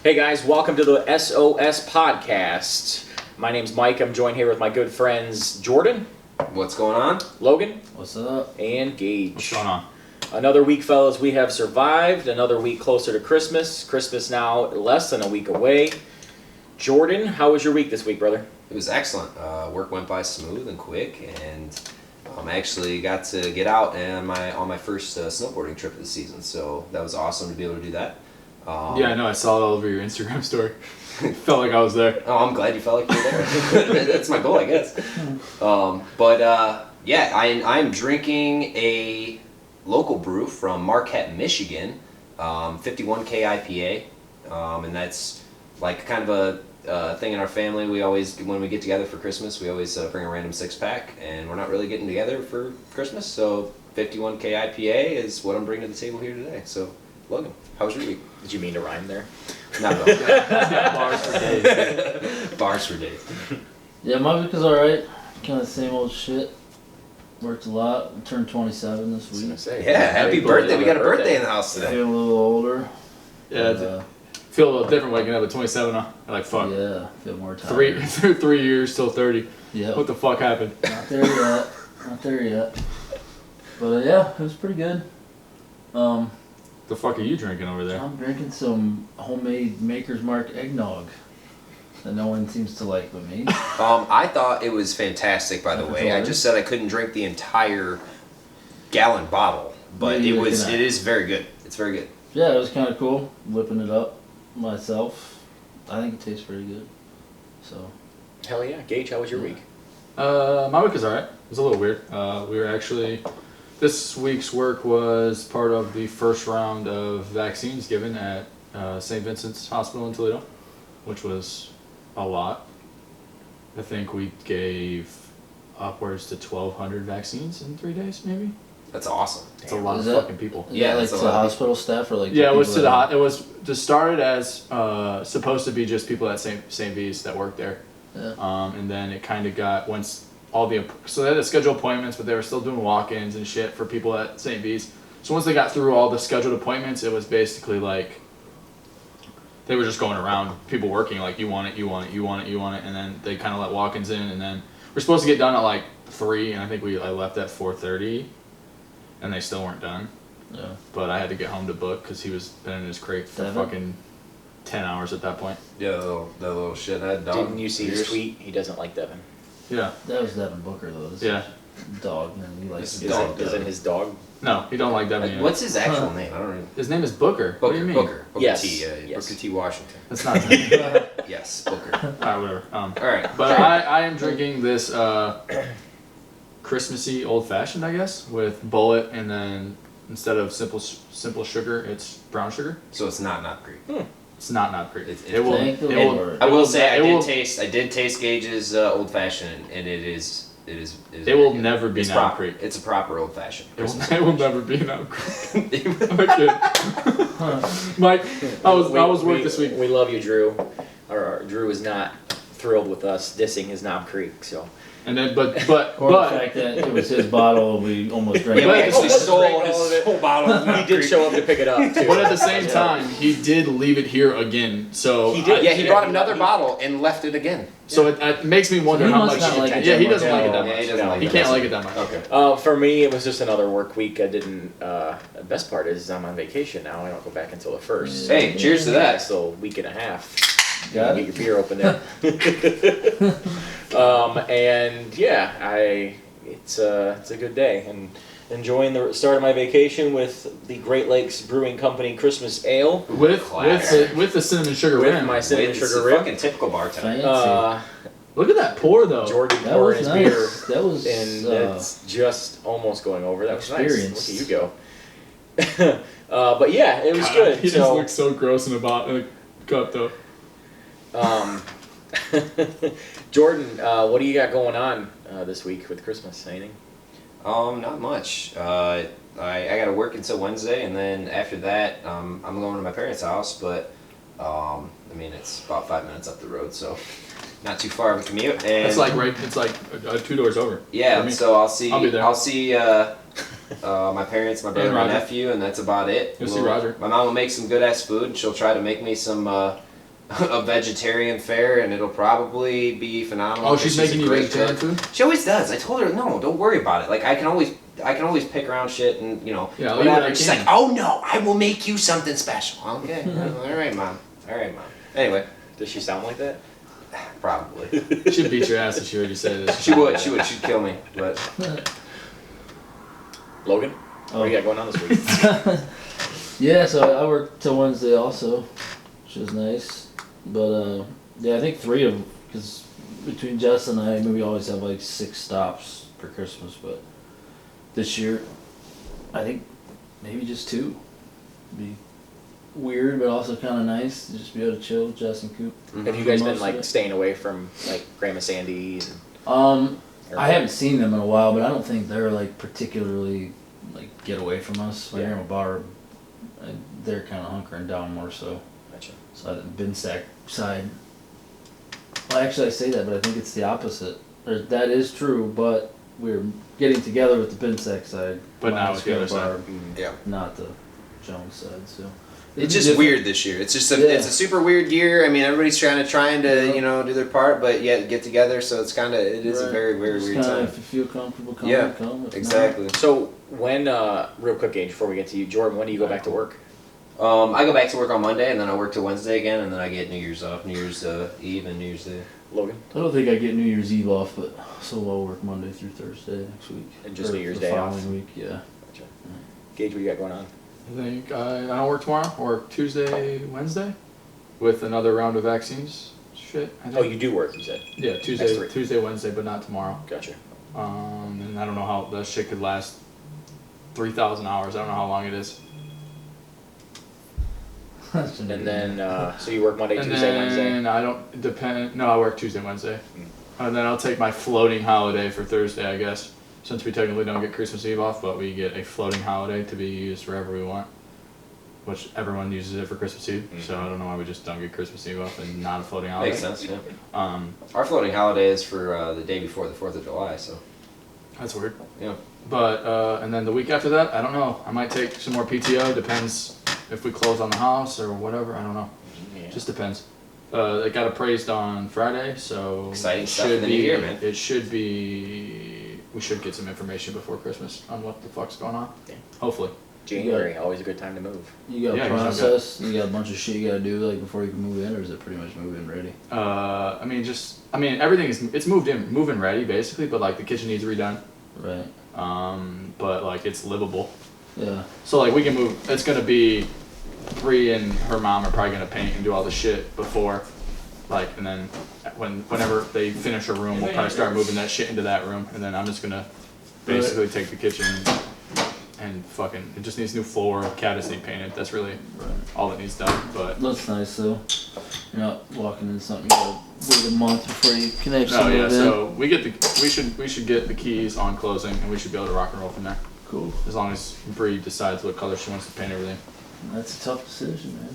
Hey guys, welcome to the SOS Podcast. My name's Mike. I'm joined here with my good friends Jordan. What's going on? Logan. What's up? And Gage. What's going on? Another week, fellas, we have survived. Another week closer to Christmas. Christmas now less than a week away. Jordan, how was your week this week, brother? It was excellent. Work went by smooth and quick, and I actually got to get out on my first snowboarding trip of the season, so that was awesome to be able to do that. Yeah, I know. I saw it all over your Instagram story. Felt like I was there. Oh, I'm glad you felt like you were there. That's my goal, I guess. I'm drinking a local brew from Marquette, Michigan, 51K IPA, and that's like kind of a thing in our family. We always, when we get together for Christmas, we always bring a random six-pack, and we're not really getting together for Christmas, so 51K IPA is what I'm bringing to the table here today. So, Logan, how was your week? Did you mean to rhyme there? Not at all. Yeah, bars for days. Bars for days. Yeah, my week was alright. Kind of same old shit. Worked a lot. Turned 27 this week. Yeah, happy birthday. We got a birthday in the house today. Feel a little older. Yeah, feel a little different waking up at 27, huh? Like, fuck. Yeah, feel more tired. 3 years till 30. Yeah. What the fuck happened? Not there yet. Not there yet. But yeah, it was pretty good. The fuck are you drinking over there? I'm drinking some homemade Maker's Mark eggnog that no one seems to like but me. I thought it was fantastic, by the way. I just said I couldn't drink the entire gallon bottle, but Yeah, it is very good. It's very good. Yeah, it was kind of cool whipping it up myself. I think it tastes pretty good. So. Hell yeah. Gage, how was your week? My week was alright. It was a little weird. We were actually... This week's work was part of the first round of vaccines given at St. Vincent's Hospital in Toledo, which was a lot. I think we gave upwards to 1,200 vaccines in 3 days, maybe. That's awesome. It's a lot of that- fucking people. Yeah, like that's to a the lot of hospital staff or like. Yeah, it was people to the that- it was to start it as supposed to be just people at St. V's that work there, Yeah. and then it kind of got once all the so they had to schedule appointments, but they were still doing walk-ins and shit for people at St. V's. So once they got through all the scheduled appointments, it was basically like they were just going around, people working like you want it, you want it, you want it, you want it, and then they kind of let walk-ins in, and then we're supposed to get done at like 3, and I think I left at 4:30, and they still weren't done. Yeah. But I had to get home to book because he was been in his crate for Devin? fucking 10 hours at that point. Yeah, that little shithead dog. Didn't you see his tweet? He doesn't like Devin. Yeah. That was Devin Booker though. This Yeah. is dog, and he likes This is dog. Isn't his dog? No, he don't like Devin. Either. What's his actual name? I don't know. His name is Booker. What do you mean? Booker Yes. T. Yes. Booker T. Washington. That's not his name. Yes, Booker. Alright, whatever. All right. But I am drinking this Christmassy old fashioned, I guess, with bullet, and then instead of simple sugar, it's brown sugar. So it's not Knob Creek. It's not Creek. It It will. Thank the It will. Lord. I will say it I did taste Gage's old fashioned, and it is. It very will good. never be It's Knob proper. Creek. It's a proper old fashioned. It will never be Knob Creek. Okay. Mike, I was work this week. We love you, Drew. Drew is not thrilled with us dissing his Knob Creek, so. And then, but Or the fact that it was his bottle, we almost drank Yeah, we it. actually Almost stole drank all of his it. whole bottle. Of Knob He did Creek. show up to pick it up, too. but at the same time, he did leave it here again. So He did. Yeah, he brought another bottle and left it again. So it makes me wonder he how must much. not like it Yeah, that he much. doesn't like it that Yeah, much. he doesn't like He it can't that like it that much. Okay. For me, it was just another work week. I didn't. The best part is I'm on vacation now. I don't go back until the 1st. Hey, cheers to that. So a week and a half. Got Get it? your beer open there. And yeah, it's a good day and enjoying the start of my vacation with the Great Lakes Brewing Company Christmas Ale With Classic. the cinnamon sugar with rim. my cinnamon It's sugar a rib. fucking typical bartender. Fancy. Look at that pour though. Jordan That pouring was his nice. beer, That was and it's just almost going over. That was Experienced. nice. Look at you go. But yeah, it was God, good. He just So. looks so gross in a cup though. Jordan, what do you got going on this week with Christmas? Anything? Not much. I got to work until Wednesday, and then after that, I'm going to my parents' house. But I mean, it's about 5 minutes up the road, so not too far of a commute. And It's like It's like 2 doors over. for yeah. me. So I'll see. I'll be there. I'll see my parents, my brother, And my Roger. nephew, and that's about it. You'll see Roger. My mom will make some good ass food. She'll try to make me some a vegetarian fare, and it'll probably be phenomenal. Oh, she's making a you great vegetarian cook. food? She always does. I told her, no, don't worry about it. Like I can always pick around shit and Yeah, whatever. She's can. like, oh no, I will make you something special. Okay, all right, mom. Anyway, Does she sound like that? probably. She'd beat your ass if she heard you say this. She would. She'd kill me. But Logan, what do you got going on this week? Yeah, so I worked till Wednesday also, which was nice. But yeah, I think 3 of them, because between Jess and I, we always have like 6 stops for Christmas. But this year, I think maybe just 2. Be weird, but also kind of nice to just be able to chill with Jess and Coop. Have you guys been Most of like it. staying away from like Grandma Sandy's? I haven't seen them in a while, but I don't think they're like particularly like get away from us. Like Yeah. Grandma Bar, they're kind of hunkering down more so. Gotcha. So the bin sack side. Well, actually, I say that, but I think it's the opposite. That is true, but we're getting together with the bin sack side. But not with the other Grandma side. Bar, yeah. not the Jones side. So It's just different. weird this year. It's just Yeah. it's a super weird year. I mean, everybody's trying to do their part, but yet get together. So it is a Right. very very Just weird kinda, time. if you feel comfortable, come. Yeah, come. If Exactly. So when, real quick, Gage, before we get to you, Jordan, when do you go back to work? I go back to work on Monday, and then I work till Wednesday again, and then I get New Year's off, New Year's Eve and New Year's Day. Logan? I don't think I get New Year's Eve off, but so I'll work Monday through Thursday next week. And just Or New Year's the Day off? following week, yeah. Gotcha. Gage, what you got going on? I think I don't work tomorrow. I work Tuesday, Wednesday, with another round of vaccines. Shit. I think. Oh, you do work, you said. Yeah, Next Tuesday, week. Tuesday, Wednesday, but not tomorrow. Gotcha. And I don't know how that shit could last 3,000 hours. I don't know how long it is. And then, so you work Monday, And Tuesday, Wednesday? then I don't depend. No, I work Tuesday, Wednesday, and then I'll take my floating holiday for Thursday, I guess. Since we technically don't get Christmas Eve off, but we get a floating holiday to be used wherever we want, which everyone uses it for Christmas Eve. So I don't know why we just don't get Christmas Eve off and not a floating holiday. Makes sense. Yeah. Um, Our floating holiday is for the day before the 4th of July. So that's weird. yeah. But and then the week after that, I don't know. I might take some more PTO. Depends if we close on the house or whatever. I don't know. Yeah. Just depends. It got appraised on Friday, so Exciting it stuff should in the be, new year, man. It should be. We should get some information before Christmas on what the fuck's going on. Yeah. Hopefully. January, always a good time to move. You got Yeah, a you sound process, you got a bunch of shit you gotta do like before you can move in, or is it pretty much move in ready? Everything it's moved in, moving ready basically, but like the kitchen needs redone. Right. But like it's livable. Yeah. So like we can move. It's gonna be Bree and her mom are probably gonna paint and do all the shit before, like, and then whenever they finish a room, we'll probably start moving that shit into that room, and then I'm just gonna basically take the kitchen and fucking. It just needs new floor, cabinets need painted. That's really all that needs done. But That's nice though. You're not walking into something you gotta wait a month before you can actually no, yeah. move in. So we should get the keys on closing, and we should be able to rock and roll from there. Cool. As long as Bree decides what color she wants to paint everything. That's a tough decision, man.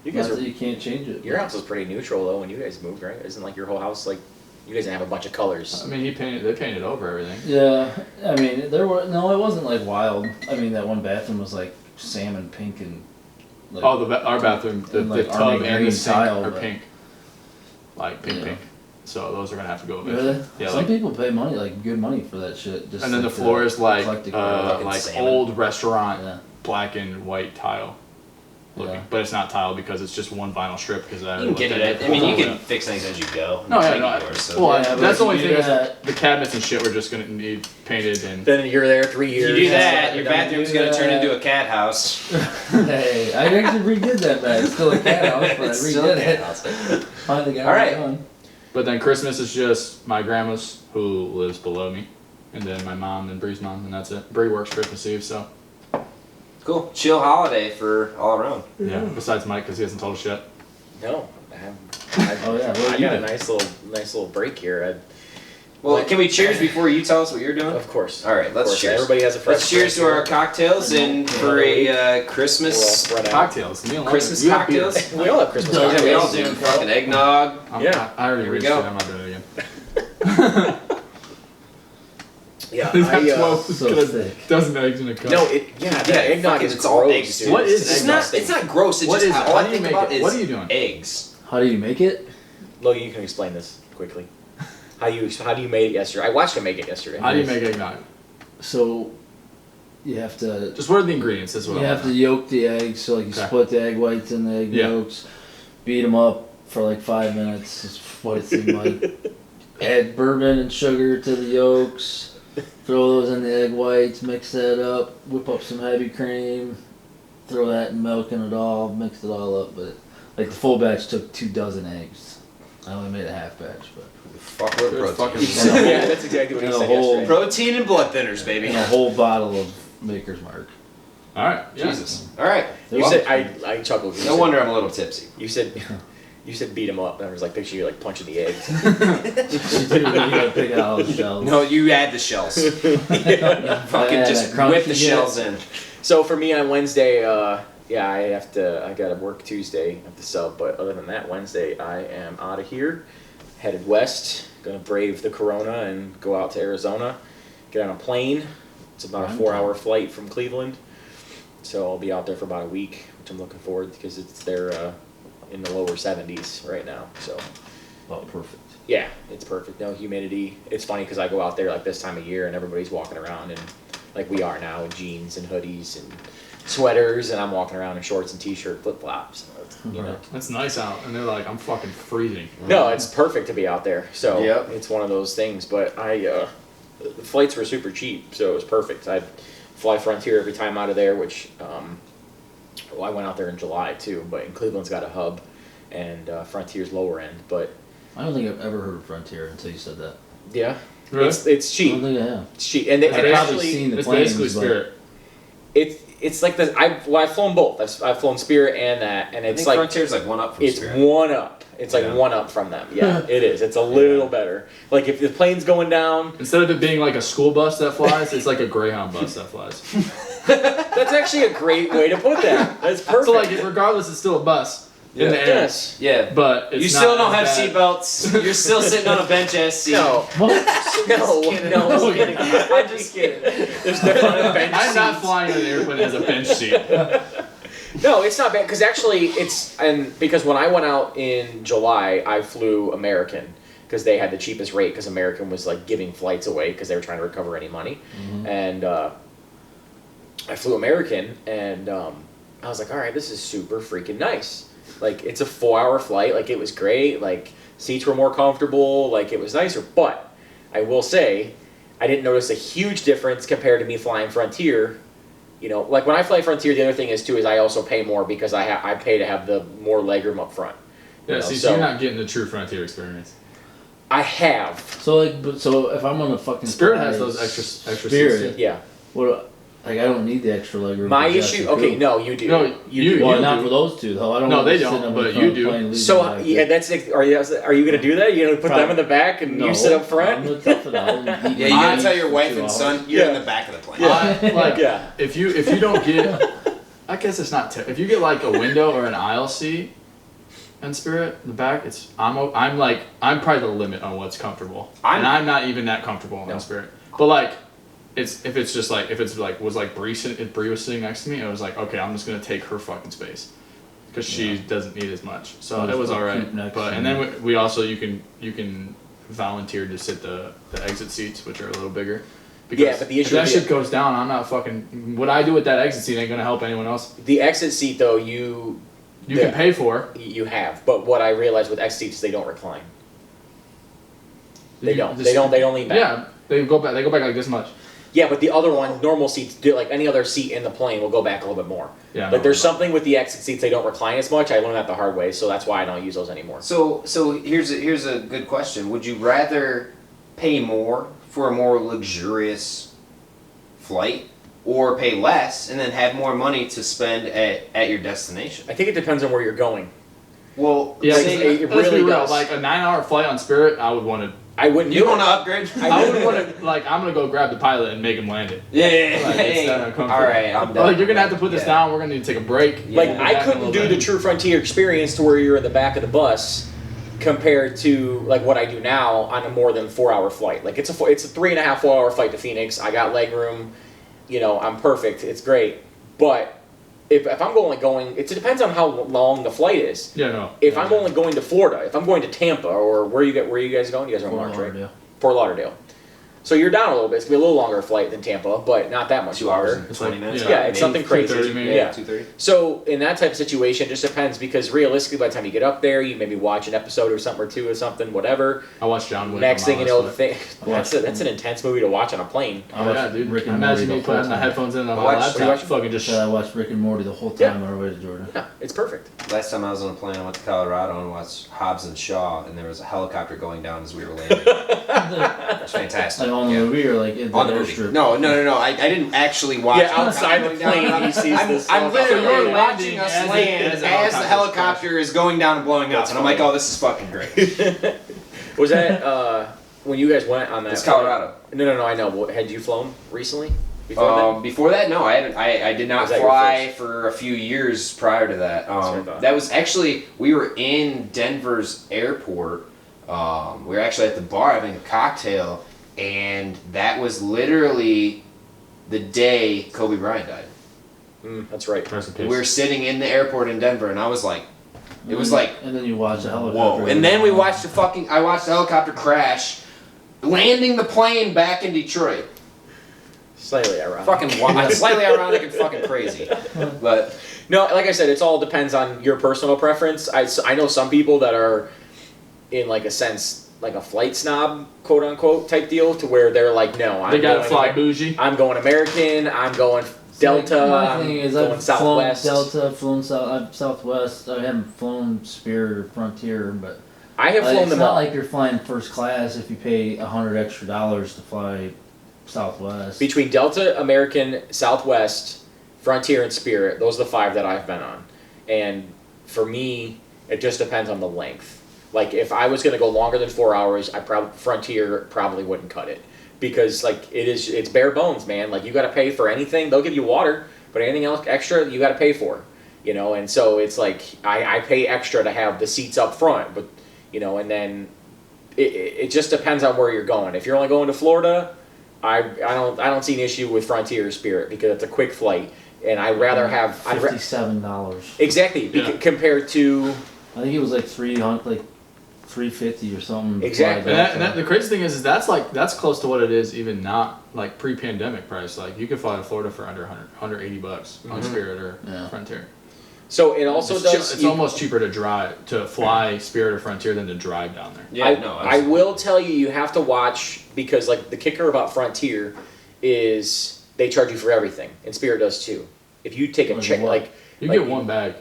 You guys Not are, that you can't change it. your house was pretty neutral though when you guys moved, right? Isn't like your whole house like, you guys didn't have a bunch of colors? I mean, they painted over everything. Yeah, I mean, it wasn't like wild. I mean, that one bathroom was like salmon pink and. Like, Oh, our bathroom, the And, like, tub army and green the sink tile, are but- pink. Like pink, Yeah. pink. So those are gonna have to go eventually. Really? Yeah, Some like, people pay money, like good money for that shit. Just and then the like floor is like eclectic art. fucking like salmon. old restaurant Yeah. black and white tile looking, Yeah. but it's not tile because it's just one vinyl strip. Because You can get it. I mean, you can fix things as you go. No, yeah, Make no. it yours, so. Well, Yeah, but that's if the only you thing do is that- the cabinets and shit. We're just gonna need painted and. Then you're there 3 years. You do that, you're your done. bathroom's do gonna turn that. into a cat house. Hey, I actually redid that back. It's still a cat house, but It's I still a redid cat it. house. Finally got All right. it done. But then Christmas is just my grandma's, who lives below me, and then my mom and Bree's mom, and that's it. Bree works Christmas Eve, so Cool, chill holiday for all around. yeah. Besides Mike, because he hasn't told us yet. No. Oh yeah, I what you got a do? nice little break here. Well, can we cheers before you tell us what you're doing? Of course. All right, Of let's course. cheers. Everybody has a fresh Let's cheers to our cocktails and for a We're all Christmas. spread out. Cocktails. Me and Logan. Christmas You have beer. cocktails. We all have Christmas Yeah, Yeah, we all cocktails. do. Fucking eggnog. I'm- Yeah. I already Here we reached go. it. I'm not doing it again. Yeah, They've got I, 12 so thick. dozen eggs in a cup. no, eggnog fucking, is it's all gross, eggs, dude. What is It's eggnog? not. It's not gross. It's What just is it? all How I do you think make about it? is What are you doing? eggs. How do you make it? Logan, you can explain this quickly. How do you made it yesterday? I watched him make it yesterday. How do you make eggnog? So you have to Just what are the ingredients? That's what you I have want to yolk the eggs. So like you Okay. split the egg whites and the egg Yeah. yolks, beat them up for like 5 minutes. Is what it seemed like. Add bourbon and sugar to the yolks. Throw those in the egg whites. Mix that up. Whip up some heavy cream. Throw that in milk and it all. Mix it all up. But like the full batch took 2 dozen eggs. I only made a half batch, but Fuckload Good of protein. fucking- Yeah, that's exactly what he And a said whole- yesterday. Protein and blood thinners, baby. and a whole bottle of Maker's Mark. All right. Yeah. Jesus. All right. You Well, said I chuckled. You No said- wonder I'm a little tipsy. You said beat him up. And I was like, picture you like punching the eggs. You do, you gotta pick out all the shells. No, you add the shells. Fucking Yeah, just that whip the crunchy shells in. So for me on Wednesday, I gotta work Tuesday at the sub, but other than that, Wednesday I am out of here, headed west, gonna brave the corona and go out to Arizona, get on a plane. It's about a 4-hour flight from Cleveland, so I'll be out there for about a week, which I'm looking forward to because it's there in the lower 70s right now. So Oh, perfect. yeah, it's perfect. No humidity. It's funny because I go out there like this time of year and everybody's walking around and like we are now in jeans and hoodies and sweaters, and I'm walking around in shorts and t-shirt, flip flops. You know, That's nice out, and they're like, I'm fucking freezing. no, it's perfect to be out there. So Yep. it's one of those things. But the flights were super cheap, so it was perfect. I'd fly Frontier every time out of there, which I went out there in July too. But in Cleveland's got a hub, and Frontier's lower end. But I don't think I've ever heard of Frontier until you said that. yeah, Really? it's I cheap. don't think I have. It's cheap, and they I've and probably actually seen the It's planes, basically but- Spirit. it's like this. I've flown both. I've flown Spirit and that, and I it's think like Frontier's like one up from it's Spirit. one up. It's like Yeah. one up from them. Yeah, it is. It's a little better. Like if the plane's going down, Instead of it being like a school bus that flies, it's like a Greyhound bus that flies. that's actually a great way to put that. That's perfect. So like, regardless, it's still a bus in the air. yes. Yeah. But it's You still not don't have as bad. seatbelts. You're still sitting on a bench ass seat. No. What? No. kidding. No. I'm kidding. I'm just kidding. There's definitely bench I'm not seats. flying in an airplane as a bench seat. No, it's not bad because actually because when I went out in July, I flew American because they had the cheapest rate because American was like giving flights away because they were trying to recover any money, and I flew American and I was like, all right, this is super freaking nice. Like it's a 4-hour flight, like it was great, like seats were more comfortable, like it was nicer. But I will say, I didn't notice a huge difference compared to me flying Frontier. You know, like when I fly Frontier, the other thing is I also pay more because I pay to have the more legroom up front. Yeah, You know, see, so so you're not getting the true Frontier experience. I have. So so if I'm on a fucking Spirit fly has those extra Spirit, seats. Yeah. what? Like I don't need the extra legroom. My for Jess issue. and Okay, Coop. no, you do. No, you do. Well, you not do. for those two though. I don't. No, want they to sit don't, on but the you front do. plane, leave So them back yeah, there. are you gonna do that? You gonna put them in the back and No, you sit up I'm front? gonna tough it out. Yeah, you gotta tell your wife For 2 and hours. son you're in Yeah. the back of the plane. Like, Yeah. if you don't get, I guess it's not. If you get like a window or an aisle seat in Spirit, in the back, I'm probably the limit on what's comfortable, and I'm not even that comfortable in Spirit. But like, if Bree was sitting next to me, I was like, okay, I'm just gonna take her fucking space because she doesn't need as much. So I'll it was just all right. keep next But to and me. then we also you can volunteer to sit the exit seats, which are a little bigger. Yeah, but the if issue that with shit goes down, I'm not fucking. What I do with that exit seat ain't gonna help anyone else. The exit seat though, you Can pay for. you have, but what I realized with exit seats, they don't recline. They You don't. just- They don't lean back. Yeah, they go back. They go back like this much. Yeah, but the other one, normal seats, do like any other seat in the plane, will go back a little bit more. Yeah. Like there's something with the exit seats, they don't recline as much. I learned that the hard way, so that's why I don't use those anymore. So here's a good question. Would you rather pay more for a more luxurious flight, or pay less and then have more money to spend at your destination? I think it depends on where you're going. Well, Yeah, Like, say- it let's really be real. does. Like a 9-hour flight on Spirit, I would want to. I wouldn't. you do want it. to upgrade? I would want to. Like, I'm gonna go grab the pilot and make him land it. Yeah. Like, it's that uncomfortable. All right, I'm done. Like, you're gonna have to put this Yeah. down. We're gonna need to take a break. Like Yeah. I couldn't do the True Frontier experience to where you're in the back of the bus, compared to like what I do now on a more than 4-hour flight. Like it's a 3.5, 4-hour flight to Phoenix. I got leg room, I'm perfect. It's great. But if I'm going, it depends on how long the flight is. Yeah, no. If I'm only going to Florida, if I'm going to Tampa, or where you guys going? You guys are in March, right? Fort Lauderdale. So you're down a little bit. It's going to be a little longer flight than Tampa, but not that much 2 hours longer. and 20 minutes. Yeah, it's something crazy. 2:30 maybe. Yeah. 2:30. So in that type of situation, it just depends because realistically, by the time you get up there, you maybe watch an episode or something or two or something, whatever. I watched John Wick. Next thing you know, that's an it. intense movie to watch on a plane. Yeah, dude. Rick and Imagine Morty me putting the headphones in on my Watch- laptop, fucking just. I watched Rick and Morty the whole time Yeah. on our way to Jordan. Yeah, it's perfect. Last time I was on a plane, I went to Colorado and watched Hobbs and Shaw, and there was a helicopter going down as we were landing. It was fantastic. Like on the Yeah. movie or like in the On the movie. airstrip? No. I didn't actually watch. Yeah, outside the helicopter going plane, down. he sees this I'm helicopter literally going down. watching us As land the as the helicopter is going down and blowing up, That's and I'm like, funny. oh, this is fucking great. Was that when you guys went on that? It's Colorado. No, I know. Had you flown recently? Before that, no, I haven't. I did not Was that your fly first? for a few years prior to that. what I thought. That was actually, we were in Denver's airport. We were actually at the bar having a cocktail, and that was literally the day Kobe Bryant died. That's right. Rest in We were peace. sitting in the airport in Denver, and I was like, it was like, And then you watch the helicopter. whoa. And then we watched I watched the helicopter crash, landing the plane back in Detroit. Slightly ironic. Fucking wild. Slightly ironic and fucking crazy. But No, like I said, it's all depends on your personal preference. I know some people that are in like a sense like a flight snob, quote unquote, type deal, to where they're like, no, They gotta fly bougie. I'm going American. I'm going Delta. My thing is, I'm going I've Southwest. flown Delta, flown Southwest. I haven't flown Spirit or Frontier, but I have flown it's them not all. like you're flying first class if you pay $100 extra to fly Southwest. Between Delta, American, Southwest, Frontier, and Spirit, those are the 5 that I've been on. And for me, it just depends on the length. Like if I was going to go longer than 4 hours, Frontier probably wouldn't cut it, because like it's bare bones, man. Like you got to pay for anything. They'll give you water, but anything else extra you got to pay for. And so it's like I pay extra to have the seats up front, but and then it just depends on where you're going. If you're only going to Florida, I don't see an issue with Frontier or Spirit because it's a quick flight, and I'd rather have $57. exactly Yeah. compared to I think it was like $350 or something. to Exactly. fly And Delta. the crazy thing is that's close to what it is even not like pre-pandemic price. Like you could fly to Florida for under $180 on Spirit or Frontier. so it also It's almost cheaper to fly Spirit or Frontier than to drive down there. yeah, I will tell you have to watch, because like the kicker about Frontier is they charge you for everything, and Spirit does too. If you take a Like check, what? like You like, get one bag.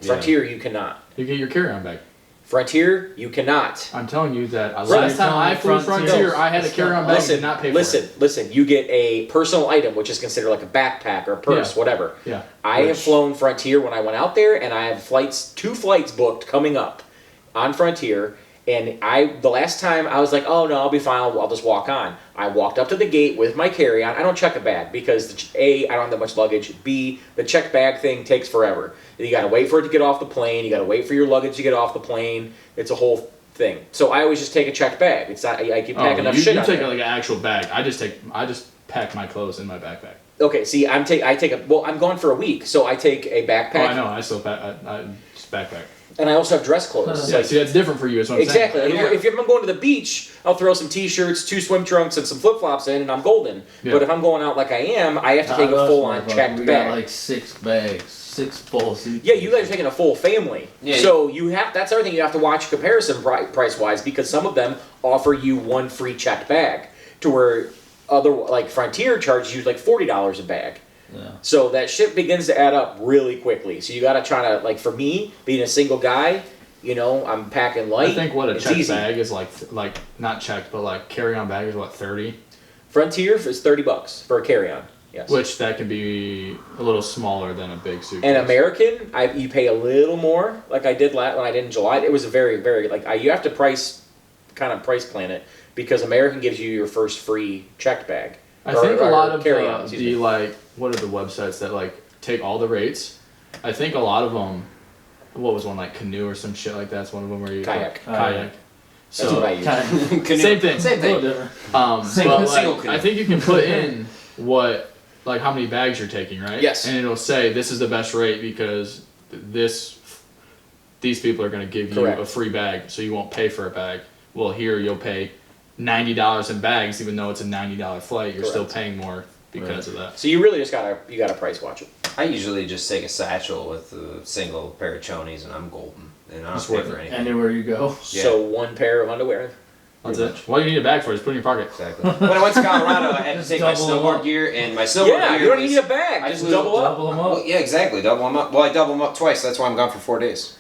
Frontier, you cannot. You get your carry-on bag. Frontier, you cannot. I'm telling you that So last you're time I telling flew Frontier- Frontier, I had a carry-on bag and did not pay for it. Listen. You get a personal item, which is considered like a backpack or a purse, Yeah. whatever. Yeah. I have flown Frontier when I went out there, and I have 2 flights booked coming up on Frontier. And the last time I was like, oh no, I'll be fine. I'll just walk on. I walked up to the gate with my carry-on. I don't check a bag because I don't have that much luggage. B, the check bag thing takes forever. You got to wait for it to get off the plane. You got to wait for your luggage to get off the plane. It's a whole thing. So I always just take a checked bag. It's not. I keep packing enough shit You on take there. like an actual bag. I just pack my clothes in my backpack. Okay, see, I'm gone for a week, so I take a backpack. Oh, I know. I still pack. I just backpack. And I also have dress clothes. Yeah, see, that's different for you. Is what I'm Exactly. saying. If I'm going to the beach, I'll throw some t-shirts, 2 swim trunks, and some flip-flops in, and I'm golden. Yeah. But if I'm going out like I am, I have to take a full-on checked We bag. got like 6 bags, 6 full suits. Yeah, you guys are taking a full family. Yeah. So that's everything you have to watch comparison price-wise, because some of them offer you 1 free checked bag, to where other like Frontier charges you like $40 a bag. Yeah. So that shit begins to add up really quickly. So you got to try to, like, for me, being a single guy, I'm packing light. I think what a it's checked easy. bag is like not checked, but like carry-on bag is what, 30? Frontier is $30 for a carry-on. Yes. Which that can be a little smaller than a big suitcase. And American, you pay a little more, like I did when I did in July. It was a very, very you have to price plan it, because American gives you your first free checked bag. I think a lot of carry-on, the excuse me. what are the websites that like take all the rates? I think a lot of them what was one, like canoe or some shit like that's one of them where you Kayak. Kayak. That's what I use. Same thing. Same thing. But single like, canoe. I think you can put in like how many bags you're taking, right? Yes. And it'll say this is the best rate because these people are going to give you Correct. a free bag, so you won't pay for a bag. Well, here you'll pay $90 in bags, even though it's a $90 flight. You're still Correct. paying more because of that. So you really just gotta price watch it. I usually just take a satchel with a single pair of chonies and I'm golden. And I don't Just pay worth for it. anything. Anywhere you go. Yeah. So one pair of underwear. That's it. What do you need a bag for? Just put it in your pocket. Exactly. When I went to Colorado, I had to Just take my double them snowboard up. gear, and my snowboard Yeah, gear you don't was- need a bag. I Just flew- double up. Double them Well, up. yeah, exactly. Double them up. Well, I double them up twice. That's why I'm gone for 4 days.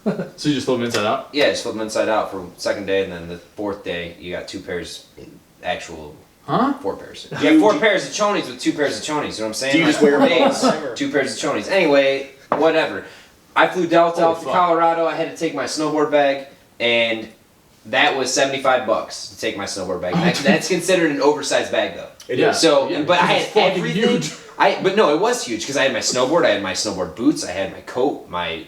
So you just flip them inside out? Yeah, just flip them inside out for second day, and then the fourth day, you got 2 pairs, actual Huh? 4 pairs. You have 4 pairs of chonies with 2 pairs of chonies. You know what I'm saying? Do you Like, just wear them all the days, time, or- 2 pairs of chonies. Anyway, whatever. I flew Delta Holy out to fuck. Colorado. I had to take my snowboard bag, and that was $75 to take my snowboard bag. That's considered an oversized bag, though. It Yeah. is. So, Yeah, but I because it's had fucking everything. huge. But no, it was huge because I had my snowboard, I had my snowboard boots, I had my coat, my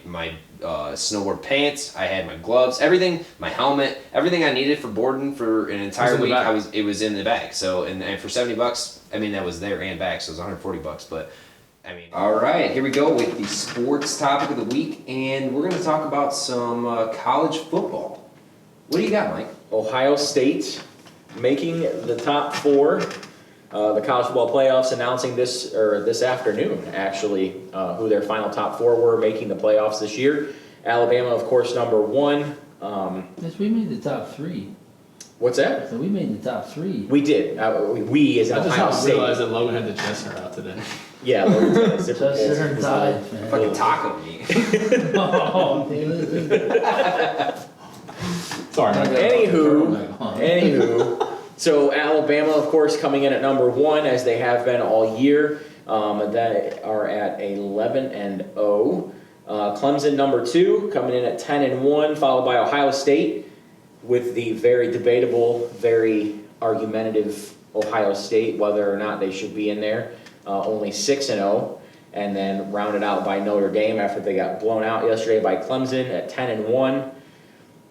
snowboard pants, I had my gloves, everything, my helmet, everything I needed for boarding for an entire in the week. bag. It was in the bag. So, and for $70, I mean that was there and back, so it was $140. But I mean, all right, here we go with the sports topic of the week, and we're gonna talk about some college football. What do you got, Mike? Ohio State making the top 4. The college football playoffs announcing this afternoon, actually, who their final top 4 were making the playoffs this year. Alabama, of course, number 1. Yes, we made the top 3. What's that? So we made the top 3. We did. We as in I just Ohio now State. realized that Logan had the chester out today. Yeah, Logan's got a zipper Chester pull. and Tide, man. Fucking taco meat. Oh, dude. Sorry, Mike. Anywho, so Alabama, of course, coming in at number 1 as they have been all year. That are at 11-0. Clemson number 2 coming in at 10-1, followed by Ohio State with the very debatable, very argumentative Ohio State, whether or not they should be in there. Only 6-0, and then rounded out by Notre Dame after they got blown out yesterday by Clemson at 10-1.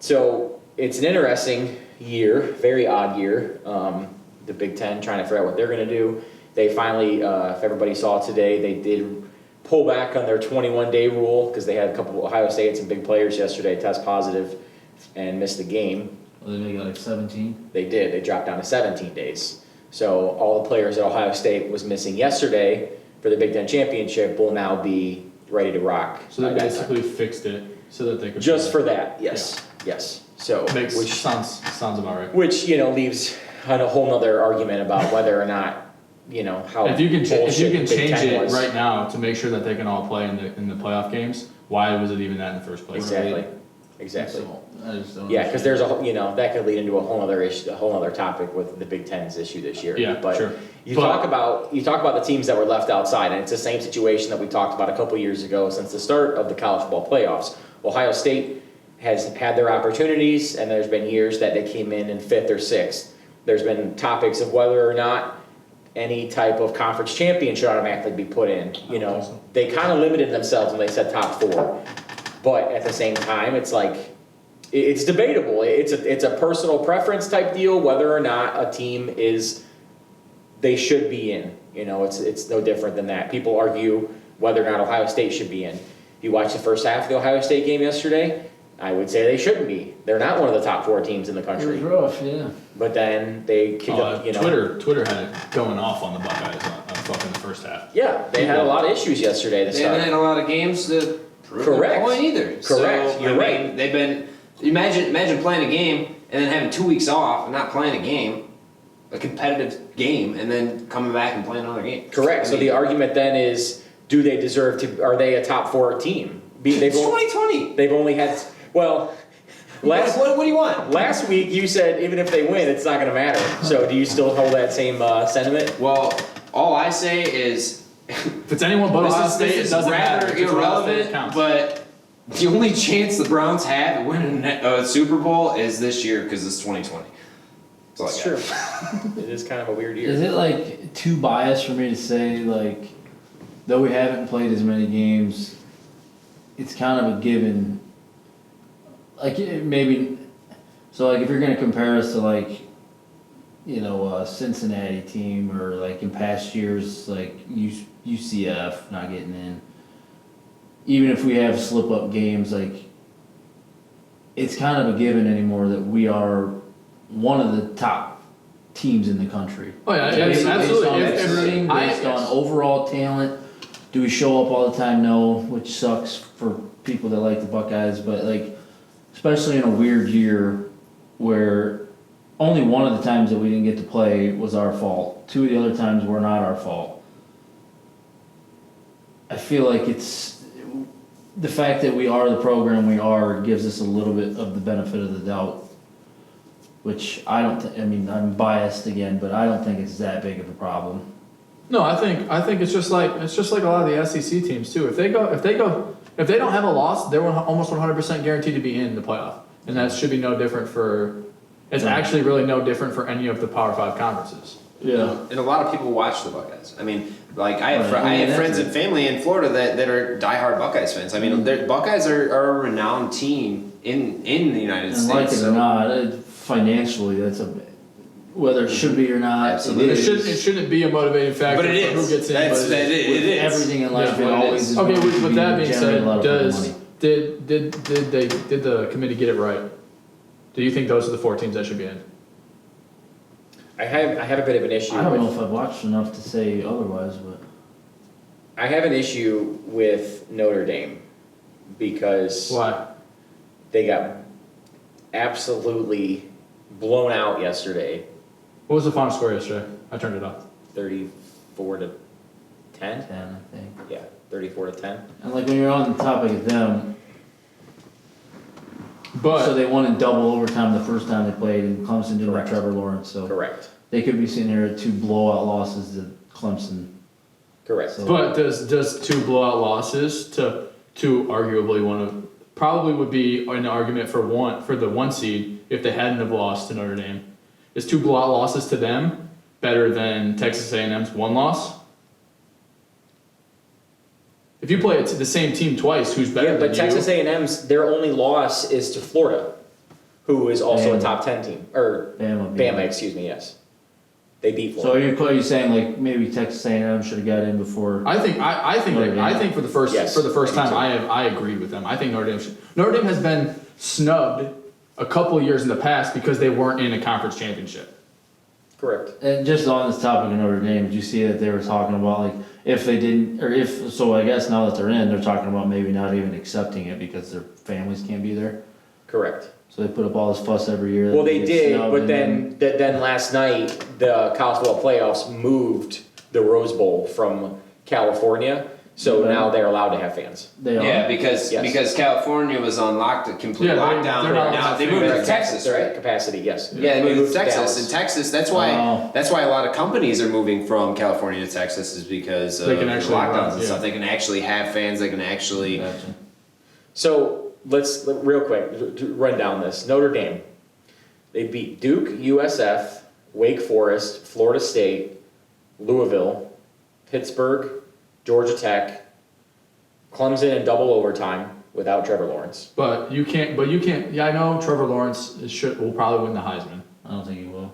So it's an interesting year, very odd year. The Big Ten trying to figure out what they're going to do. They finally, if everybody saw today, they did pull back on their 21-day rule because they had a couple of Ohio State, some big players yesterday test positive and missed the game. Well, they make it like 17. They did. They dropped down to 17 days. So all the players that Ohio State was missing yesterday for the Big Ten championship will now be ready to rock. So they by that time. basically fixed it so that they could Just for that, yes, yes. So makes which sounds about right. leaves a whole nother argument about whether or not how If you can bullshit the Big change Ten it was. right now to make sure that they can all play in the playoff games, why was it even that in the first place? Exactly. So, I just don't Yeah, because understand. there's that could lead into a whole other issue, a whole other topic with the Big Ten's issue this year. Yeah, but sure. You talk about the teams that were left outside, and it's the same situation that we talked about a couple years ago since the start of the college football playoffs. Ohio State has had their opportunities, and there's been years that they came in 5th or 6th. There's been topics of whether or not any type of conference champion should automatically be put in. They kind of limited themselves when they said top 4, but at the same time, it's like it's debatable. It's a personal preference type deal whether or not a team they should be in. It's no different than that. People argue whether or not Ohio State should be in. If you watch the first half of the Ohio State game yesterday, I would say they shouldn't be. They're not one of the top 4 teams in the It country. was rough, yeah. But then they kick up, Twitter had it going off on the Buckeyes on fucking the first half. Yeah, they had a lot of issues yesterday to They haven't start. had a lot of games to prove Correct. their point either. Correct. So, You're right. They've been imagine playing a game and then having 2 weeks off and not playing a game, a competitive game, and then coming back and playing another game. Correct. So the argument then is, do they deserve to? Are they a top 4 team? It's 2020. They've only had last What do you want? last week you said even if they win, it's not going to matter. So do you still hold that same sentiment? Well, all I say is If it's anyone but Ohio State, this it is doesn't matter. rather If it's Ohio State, it irrelevant, counts. but the only chance the Browns have at winning a Super Bowl is this year because it's 2020. That's all I It's got. true. It is kind of a weird year. Is it like too biased for me to say though we haven't played as many games, it's kind of a given. Like maybe, so like if you're gonna compare us to like, a Cincinnati team or like in past years like UCF not getting in. Even if we have slip up games, like it's kind of a given anymore that we are one of the top teams in the country. Oh yeah, Based absolutely. on recruiting, based on overall talent. Do we show up all the time? No, which sucks for people that like the Buckeyes. But like, especially in a weird year where only one of the times that we didn't get to play was our fault. 2 of the other times were not our fault. I feel like it's the fact that we are the program we are gives us a little bit of the benefit of the doubt. Which I don't. I'm biased again, but I don't think it's that big of a problem. No, I think it's just like a lot of the SEC teams too. If they don't have a loss, they're almost 100% guaranteed to be in the playoff, and that should be no different for. It's actually really no different for any of the Power 5 conferences. Yeah. And a lot of people watch the Buckeyes. I mean, like I have friends and family in Florida that are diehard Buckeyes fans. I mean, the Buckeyes are a renowned team in the United States. Like it or not, financially, that's whether it should be or not. Absolutely. It shouldn't be a motivating factor But it for is. who gets in. It is. Everything in life, Yeah, it always is. Okay, going to with that being generate a lot said, of money. did the committee get it right? Do you think those are the 4 teams that should be in? I have a bit of an issue. I don't know if I've watched enough to say otherwise, but I have an issue with Notre Dame because Why? they got absolutely blown out yesterday, What was the final score yesterday? I turned it off. 34 to 10. 10, I think. Yeah, 34 to 10. And like when you're on the topic of them, But so they won in double overtime the first time they played, and Clemson didn't have Correct. Trevor Lawrence, so Correct. they could be sitting here at 2 blowout losses to Clemson. Correct. So- But does 2 blowout losses to arguably probably would be an argument for the 1 seed if they hadn't have lost to Notre Dame. Is 2 blowout losses to them better than Texas A&M's 1 loss? If you play the same team twice, who's better Yeah, than but Texas you? A&M's their only loss is to Florida, who is also a Bama. top 10 team or Bama. Excuse me. Yes, they beat So Florida. are you saying like maybe Texas A&M should have got in before? I think for the first Yes, time I do too. I agree with them. I think Notre Dame has been snubbed a couple of years in the past because they weren't in a conference championship. Correct. And just on this topic of Notre Dame, did you see that they were talking about like if they didn't, or if so? I guess now that they're in, they're talking about maybe not even accepting it because their families can't be there. Correct. So they put up all this fuss every year. Well, they get did, snubbed, but and then last night the college football playoffs moved the Rose Bowl from California, so Okay. now they're allowed to have fans. they are. Yeah, because Yes. was on complete Yeah, lockdown. they're not Now they allowed moved to to have Texas, They're at right? capacity, yes. Yeah, they moved to Texas. Dallas. In Texas, that's Wow. why a lot of companies are moving from California to Texas is because of They can the actually lockdowns run, and yeah. stuff. They can actually have fans. They can actually. Gotcha. So let's real quick to run down this. Notre Dame, they beat Duke, USF, Wake Forest, Florida State, Louisville, Pittsburgh, Georgia Tech, Clemson in double overtime without Trevor Lawrence. But you can't. Yeah, I know Trevor Lawrence will probably win the Heisman. I don't think he will.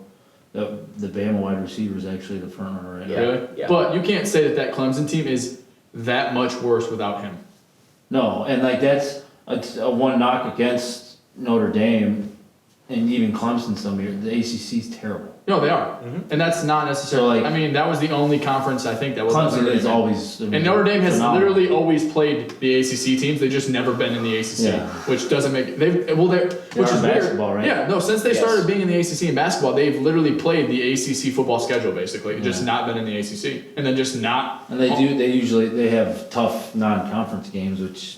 The Bama wide receiver is actually the front runner right now. Yeah. Really? But you can't say that Clemson team is that much worse without him. No, and like that's a one knock against Notre Dame, and even Clemson some year. The ACC's terrible. No, they are, and that's not necessarily. So, like- I mean, that was the only conference I think that was. Clemson Notre is Dame. always. And Notre Dame has phenomenal. literally always played the ACC teams. They just never been in the ACC, Yeah. which doesn't make they're They which are is in basketball, weird. right? Yeah, no. Since they Yes. started being in the ACC in basketball, they've literally played the ACC football schedule basically, just Yeah. not been in the ACC, and then just not. And they usually have tough non-conference games, which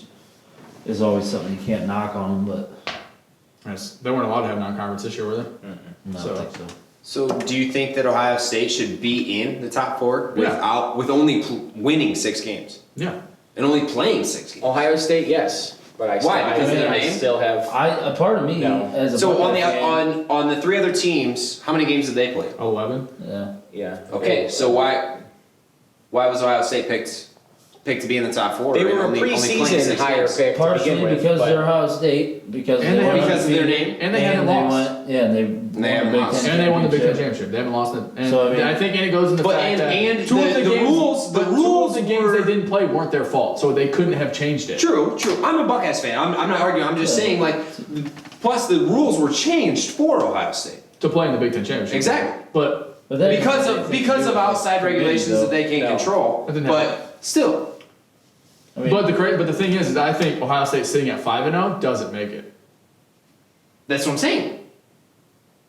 is always something you can't knock on them. But Yes, they weren't allowed to have non-conference this year, were they? no, So- I don't think so. So, do you think that Ohio State should be in the top 4 Yeah. with only winning 6 games Yeah. and only playing 6 games? Ohio State, yes, but I still, Why? Because of their I name? still have. A part of me No. as a So on Buckeye fan, on the 3 other teams, how many games did they play? 11. yeah. Yeah. Okay, so why was Ohio State picked pick to be in the top 4. They and were a only playing preseason 6 higher games. pick to Partially begin with, because but- they're Ohio State, because And they won because of their undefeated, name. And they haven't lost. they haven't Big lost. Ten And they won the Big Ten championship. championship. They haven't lost it. And So, I mean- I think it goes in the But fact that and two of the games, rules but two of the games they didn't play weren't their fault, so they couldn't have changed it. True. I'm a Buckeyes fan. I'm not arguing. I'm just saying, like, plus the rules were changed for Ohio State. To play in the Big Ten championship. Exactly. But that Because of outside regulations that they can't No. control. It didn't happen. But still. I mean, but the thing is I think Ohio State sitting at 5-0 doesn't make it. That's what I'm saying.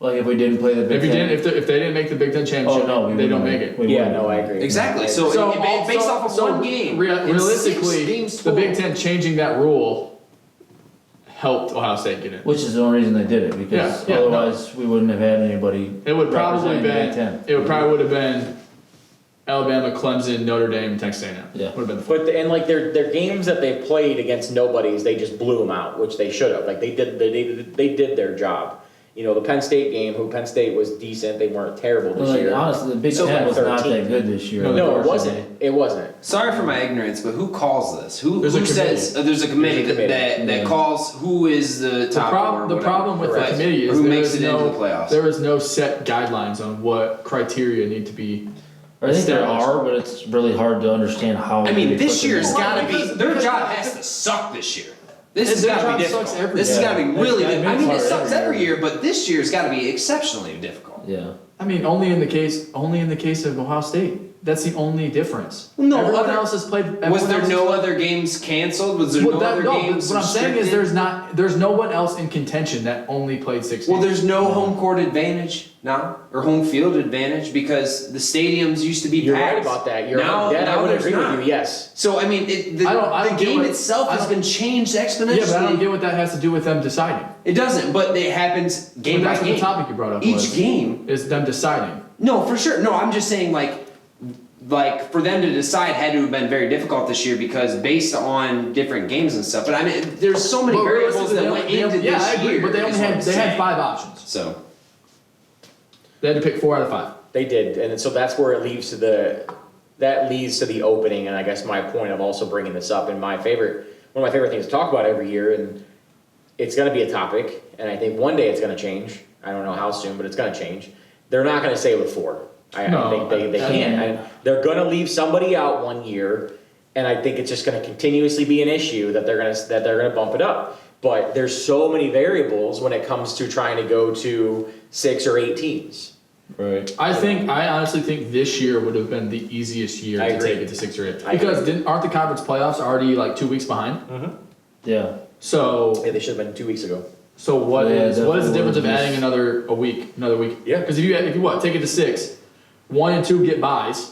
like if we didn't play the Big Ten. If they didn't make the Big Ten championship, they don't make it. Yeah, no, I agree. Exactly. So based off of one game, realistically, in 6 games the Big total. Ten changing that rule helped Ohio State get in. Which is the only reason they did it, because Yeah, otherwise we wouldn't have had anybody. It would probably representing the Big Ten. would have been Alabama, Clemson, Notre Dame, and Texas A&M. Yeah. Would have been the But and like their games that they played against nobodies, they just blew them out, which they should have. Like they did their job. You know, the Penn State game, Penn State was decent. They weren't terrible this Well, like, year. honestly, the Big So Ten was not 13th. that good this year. No, No, it unfortunately. wasn't. It wasn't. Sorry for my ignorance, but who calls this? Who There's a says there's a committee, There's a committee. that calls who is the top four or The whatever? problem with the Correct. committee is Who there makes is it into the playoffs? there is no set guidelines on what criteria need to be. I think there established. are, but it's really hard to understand how. I mean, they this put them year's in. got to because- be their because- job has to suck this year. This has Their got to job be sucks difficult. every This has year. got to be Yeah. really. Yeah, I mean, it it's sucks hard every year, but this year's got to be exceptionally difficult. Yeah. I mean, only in the case of Ohio State. That's the only difference. No, everyone other- else has played. Was everyone there else no has- other games canceled? Was there Well, no other games? What I'm saying is restricted? there's no one else in contention that only played 6 Well, games. there's no home court advantage now, or home field advantage, because the stadiums used to be You're packed. right about that. You're now, right. That I now would there's agree not. with you. Yes. So I mean, the I don't get game what- itself I has don't- been changed exponentially. Yeah, but I don't get what that has to do with them deciding. It doesn't, but it happens game But by that's what game. the topic you brought up Each was. game. Is them deciding. No, for sure. No, I'm just saying like for them to decide had to have been very difficult this year because based on different games and stuff. But I mean, there's so many variables that went into this I agree, year. but they is only what had I'm they had saying. 5 options. So They had to pick 4 out of 5. They did, and so that's where it leads to the opening. And I guess my point of also bringing this up, and one of my favorite things to talk about every year, and it's going to be a topic. And I think one day it's going to change. I don't know how soon, but it's going to change. They're not going to stay with 4. I No, think they can't. They're going to leave somebody out one year, and I think it's just going to continuously be an issue that they're going to bump it up. But there's so many variables when it comes to trying to go to 6 or 8 teams. Right. I honestly think this year would have been the easiest year I to agree. take it to 6 or 8. I Because agree. aren't the conference playoffs already like 2 weeks behind? Yeah. So Yeah, they should have been 2 weeks ago. what Yeah, is the definitely difference of would be. adding another week? Yeah. Because if you take it to 6, 1 and 2 get buys,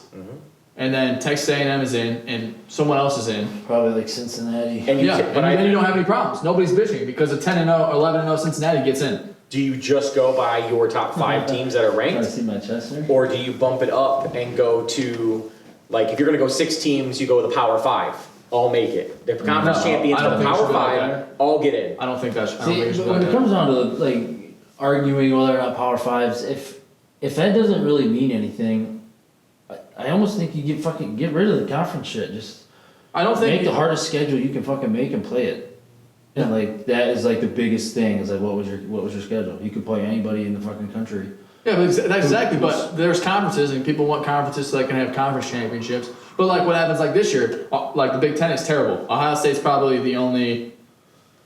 and then Texas A&M is in, and someone else is in. Probably like Cincinnati. And you Yeah, can, but and then you don't have any problems. Nobody's bitching because a 10-0 or 11-0 Cincinnati gets in. do you just go by your top 5 teams that are Trying to ranked, see my chest there. or do you bump it up and go to, like, if you're going to go 6 teams, you go with the Power 5. All make it. The conference No, champions I for don't the think it Power should be like 5 that. all get in. I don't think that's. I don't See, think it should but be when like it that. comes down to like arguing whether or not Power Fives, if that doesn't really mean anything, I almost think you get rid of the conference shit. Just I don't think make the hardest schedule you can fucking make and play it. And like that is like the biggest thing. Is like what was your schedule? You could play anybody in the fucking country. Yeah, but that's exactly. But there's conferences, and people want conferences so they can have conference championships. But like what happens like this year, like the Big Ten is terrible. Ohio State's probably the only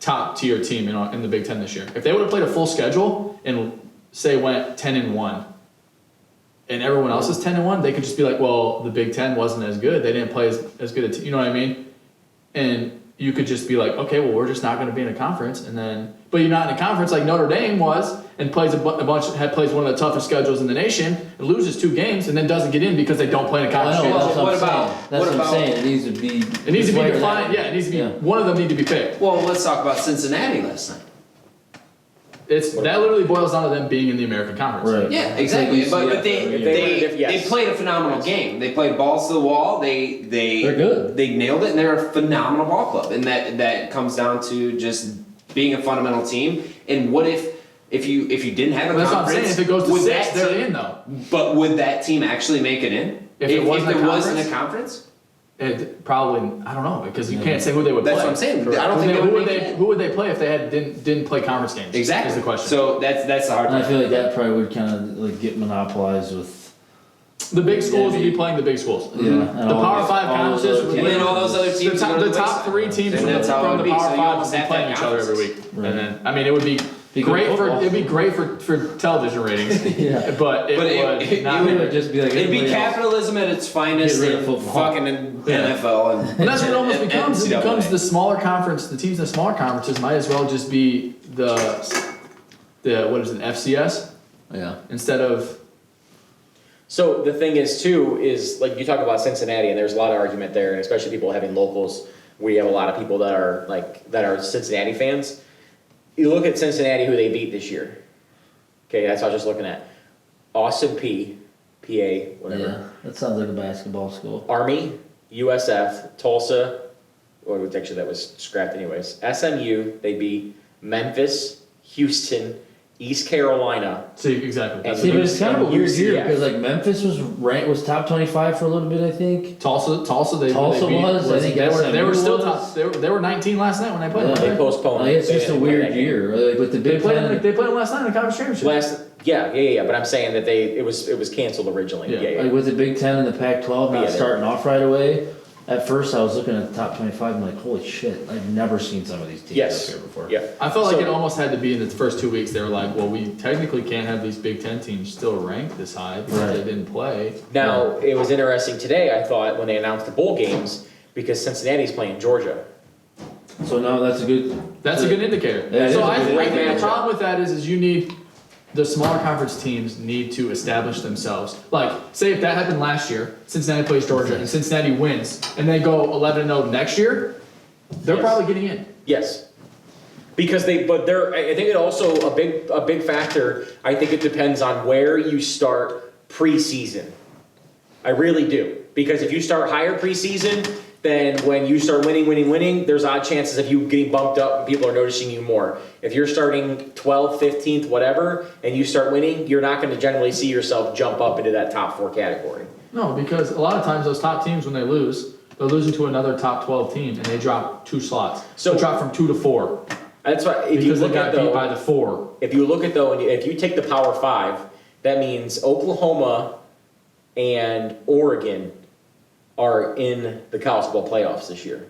top tier team in the Big Ten this year. If they would have played a full schedule and say went 10-1, and everyone else is 10-1, they could just be like, well, the Big Ten wasn't as good. They didn't play as good you know what I mean? And you could just be like, okay, well, we're just not going to be in a conference, and then, but you're not in a conference like Notre Dame was, and plays plays one of the toughest schedules in the nation, and loses 2 games, and then doesn't get in because they don't play in a conference. I know, Well, that's what what I'm about- saying. That's what what I'm about- saying. It needs to be. It needs to be player defined. that- Yeah, it needs to be. Yeah. One of them need to be picked. well, let's talk about Cincinnati last night. That literally boils down to them being in the American Conference. Right. Yeah, exactly. But If they would've- they yes. played a phenomenal game. They played balls to the wall. They're good. They nailed it, and they're a phenomenal ball club. And that comes down to just being a fundamental team. And what if you didn't have a That's what I'm conference? saying. If it goes to would 6, that they're team- in though. But would that team actually make it in? If it wasn't there a wasn't a conference? conference? It probably, I don't know, because you can't say who they would play. That's what I'm saying. I don't think who would they play if they didn't play conference games? Exactly. Is the question. So that's the hard And I part. feel like that probably would kind of like get monopolized with. The big schools would be playing the big schools. Yeah. And The all Power those- 5 all those conferences, other And teams. then all those other teams. the top 3 teams And that's how it from would the be. Power So you 5 almost would be have to playing have each other every week. Right. And then, I mean, it would be Be great good for football. it'd be great for television ratings. Yeah. But it would not. It would just be like It'd be everybody else. capitalism at its finest Get rid of in football. fucking NFL and And that's what it almost and becomes. It NCAA. becomes the smaller conference. The teams in the smaller conferences might as well just be the what is it, FCS Yeah. instead of. So the thing is too, is like you talk about Cincinnati, and there's a lot of argument there, and especially people having locals. We have a lot of people that are Cincinnati fans. You look at Cincinnati, who they beat this year. Okay, that's what I was just looking at. Austin PA, whatever. Yeah. That sounds like a basketball school. Army, USF, Tulsa. Well, actually that was scrapped anyways. SMU, they beat Memphis, Houston, East Carolina. See, exactly. That's And See, but it's kind of a weird year UCF. because like Memphis was top 25 for a little bit, I think. Tulsa. They Tulsa beat, was, I think they were SMU still was. top. They were 19 last night when they played. Yeah. them, They right? postponed. Like, it's They just a didn't play weird that game. year. Like with the They Big played Ten. them. They played them last night in the conference championship. Yeah. But I'm saying that it was canceled originally. Yeah. Yeah. Like with the Big Ten and the Pac-12 not Yeah, starting off right away. At first, I was looking at the top 25. I'm like, holy shit! I've never seen some of these teams Yes. up here before. Yeah. I felt like So- it almost had to be in the first 2 weeks. They were like, well, we technically can't have these Big Ten teams still ranked this high because Right. they didn't play. Now, it was interesting today, I thought, when they announced the bowl games, because Cincinnati's playing Georgia. So now that's a good. That's a good indicator. Yeah, it So is a I good think indicator. the problem with that is you need the smaller conference teams need to establish themselves. Like, say if that happened last year, Cincinnati plays Georgia and Cincinnati wins, and they go 11-0 next year, they're Yes. probably getting in. Yes. Because I think it also, a big factor, I think it depends on where you start preseason. I really do. Because if you start higher preseason, then when you start winning, there's odd chances of you getting bumped up and people are noticing you more. If you're starting 12th, 15th, whatever, and you start winning, you're not going to generally see yourself jump up into that top 4 category. No, because a lot of times those top teams, when they lose, they're losing to another top 12 team, and they drop 2 slots. So- They drop from 2 to 4 That's why, if you because they look got at beat by though, the 4. if you look at though, and if you take the Power 5, that means Oklahoma and Oregon are in the college football playoffs this year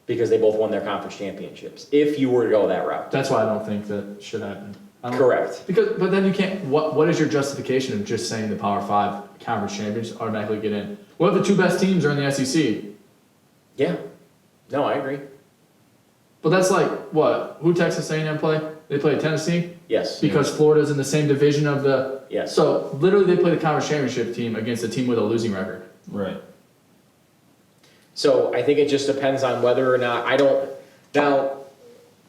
because they both won their conference championships. If you were to go that route, That's why I don't think that should happen. I don't- correct. But then you can't. What is your justification of just saying the Power 5 conference champions automatically get in? What if the 2 best teams are in the SEC? Yeah, no, I agree. But that's like what? Who Texas A&M play? They play Tennessee Yes, because Florida's in the same division of the. yes. So literally, they play the conference championship team against a team with a losing record. Right. So I think it just depends on whether or not now.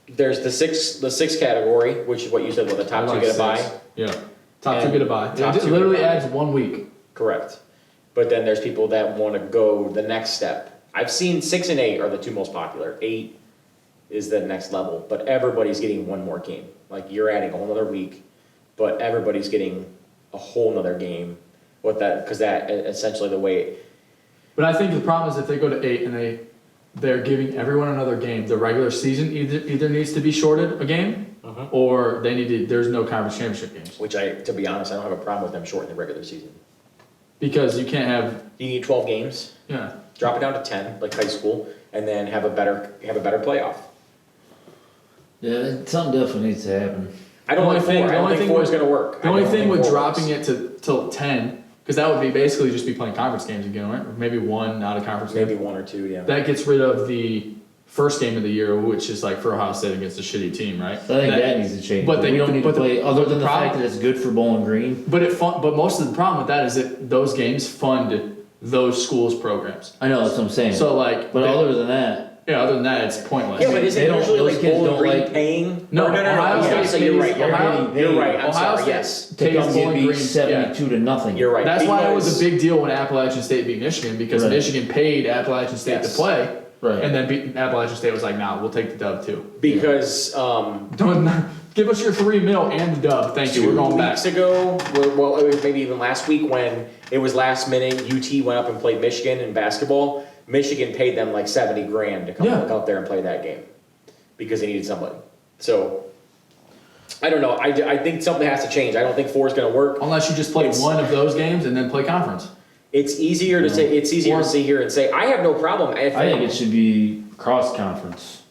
There's the six category, which is what you said. Well, the top They're two like get a bye. 6. Yeah, top And 2 get a bye. top It 2 literally get a bye. adds 1 week. Correct. But then there's people that want to go the next step. I've seen 6 and 8 are the 2 most popular. 8 is the next level, but everybody's getting 1 more game. Like you're adding a whole other week, but everybody's getting a whole nother game with that, because that essentially the way. But I think the problem is if they go to 8 and they're giving everyone another game, the regular season either needs to be shorted a game, or there's no conference championship games. Which to be honest, I don't have a problem with them shortening the regular season. Because you can't have, You need 12 games, yeah. drop it down to 10, like high school, and then have a better playoff. Yeah, something definitely needs to happen. I don't like 4. I don't think 4 is going to work. The only thing with dropping it till 10, because that would be basically just be playing conference games again, right? Or maybe 1 out of conference Maybe game. 1 or 2, yeah. That gets rid of the first game of the year, which is like for Ohio State against a shitty team, right? So I think that needs to change. but we don't need to but the- play, other but the than the fact problem- that it's good for Bowling Green. But most of the problem with that is that those games fund those schools' programs. I know, that's what I'm saying. So like, but other than that, other than that, it's pointless. Yeah, but isn't They don't- usually those like kids Bowling don't Green like- paying? No, no. Ohio Yeah, State so you're right. pays- Ohio- You're right. I'm Ohio sorry. State Yes. to pays come Bowling beat Green. 72 to nothing. You're right. That's why it was Because- a big deal when Appalachian State beat Michigan, because Right. Michigan paid Appalachian State Yes. to play, Right. and then Appalachian State was like, "Nah, we'll take the dub too. Because Don't give us your $3 million and the dub. Thank you. We're 2 going back." weeks ago, well, it was maybe even last week when it was last minute, UT went up and played Michigan in basketball. Michigan paid them like $70,000 to come out there and play that game because they needed somebody. So I don't know. I think something has to change. I don't think 4 is going to work unless you just play one of those games and then play conference. It's easier to say. It's easier to sit here and say I have no problem. I think it should be cross conference.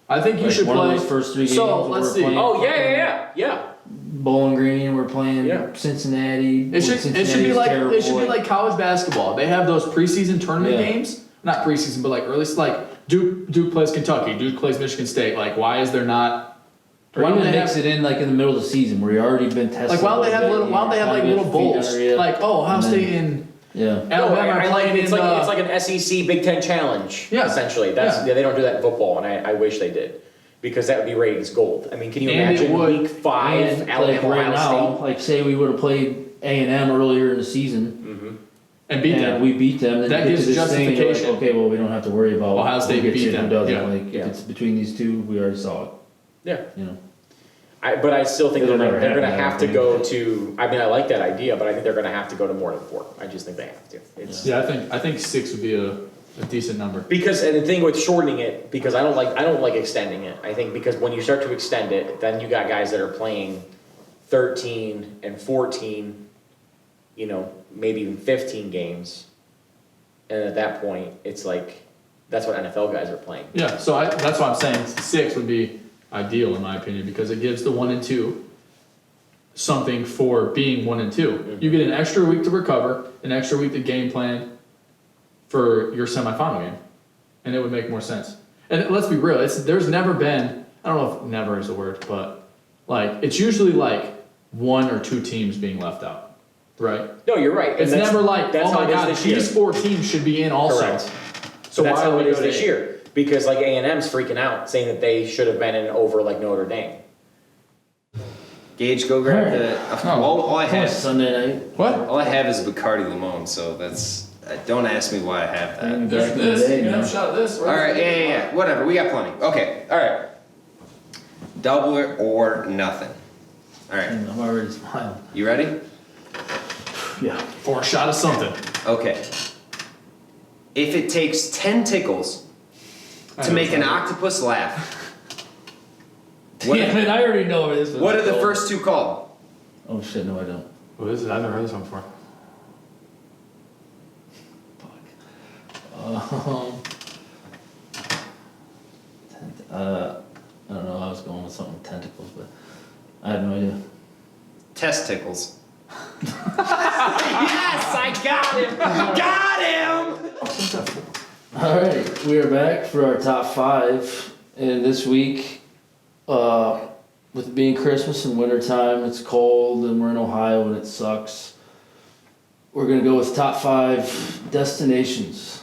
I think you should one play of those first 3 games. So let's see. Oh yeah. Bowling Green, we're playing Cincinnati. It should be like college basketball. They have those preseason tournament games. Not preseason, but like early. Like Duke plays Kentucky. Duke plays Michigan State. Like, why is there not? Or even mix it in like in the middle of the season where you already been tested. Like, why don't they have like little bowls? Like, Ohio State and Alabama are playing. It's like an SEC Big Ten challenge. Yeah. Essentially, they don't do that in football, and I wish they did. Because that would be ratings gold. I mean, can you imagine week 5 Alabama, Ohio State? Like, say we would have played A&M earlier in the season and beat them. We beat them. Then that gives justification. Like, okay, well, we don't have to worry about Ohio State beat them. If it's between these two, we already saw it. Yeah. You know. But I still think they're going to have to go to. I mean, I like that idea, but I think they're going to have to go to more than 4. I just think they have to. I think 6 would be a decent number. Because and the thing with shortening it, because I don't like extending it. I think because when you start to extend it, then you got guys that are playing 13 and 14, maybe even 15 games, and at that point, it's like that's what NFL guys are playing. Yeah, so that's why I'm saying 6 would be ideal in my opinion because it gives the 1 and 2 something for being 1 and 2. Mm-hmm. You get an extra week to recover, an extra week to game plan for your semifinal game, and it would make more sense. And let's be real, there's never been, I don't know if never is a word, but like it's usually like 1 or 2 teams being left out, right? No, you're right. It's never like, oh my God, these 4 teams should be in also. Correct. So that's how it is this year. Because like A&M's freaking out, saying that they should have been in over like Notre Dame. Gage, go grab the. All I have. Sunday night. What? All I have is Bacardi Limon, so that's. Don't ask me why I have that. There's this. You can have a shot of this. All right, yeah. Whatever. We got plenty. Okay. All right. Double or nothing. All right. I'm already smiling. You ready? Yeah. For a shot of something. Okay. If it takes 10 tickles to make an octopus laugh. I already know what it is. What are the first 2 called? Oh shit, no I don't. What is it? I've never heard this one before. I don't know, I was going with something with tentacles, but I have no idea. Testicles. Yes, I got him! Got him! Alright, we are back for our top 5, and this week, with it being Christmas and wintertime, it's cold, and we're in Ohio and it sucks. We're gonna go with top 5 destinations,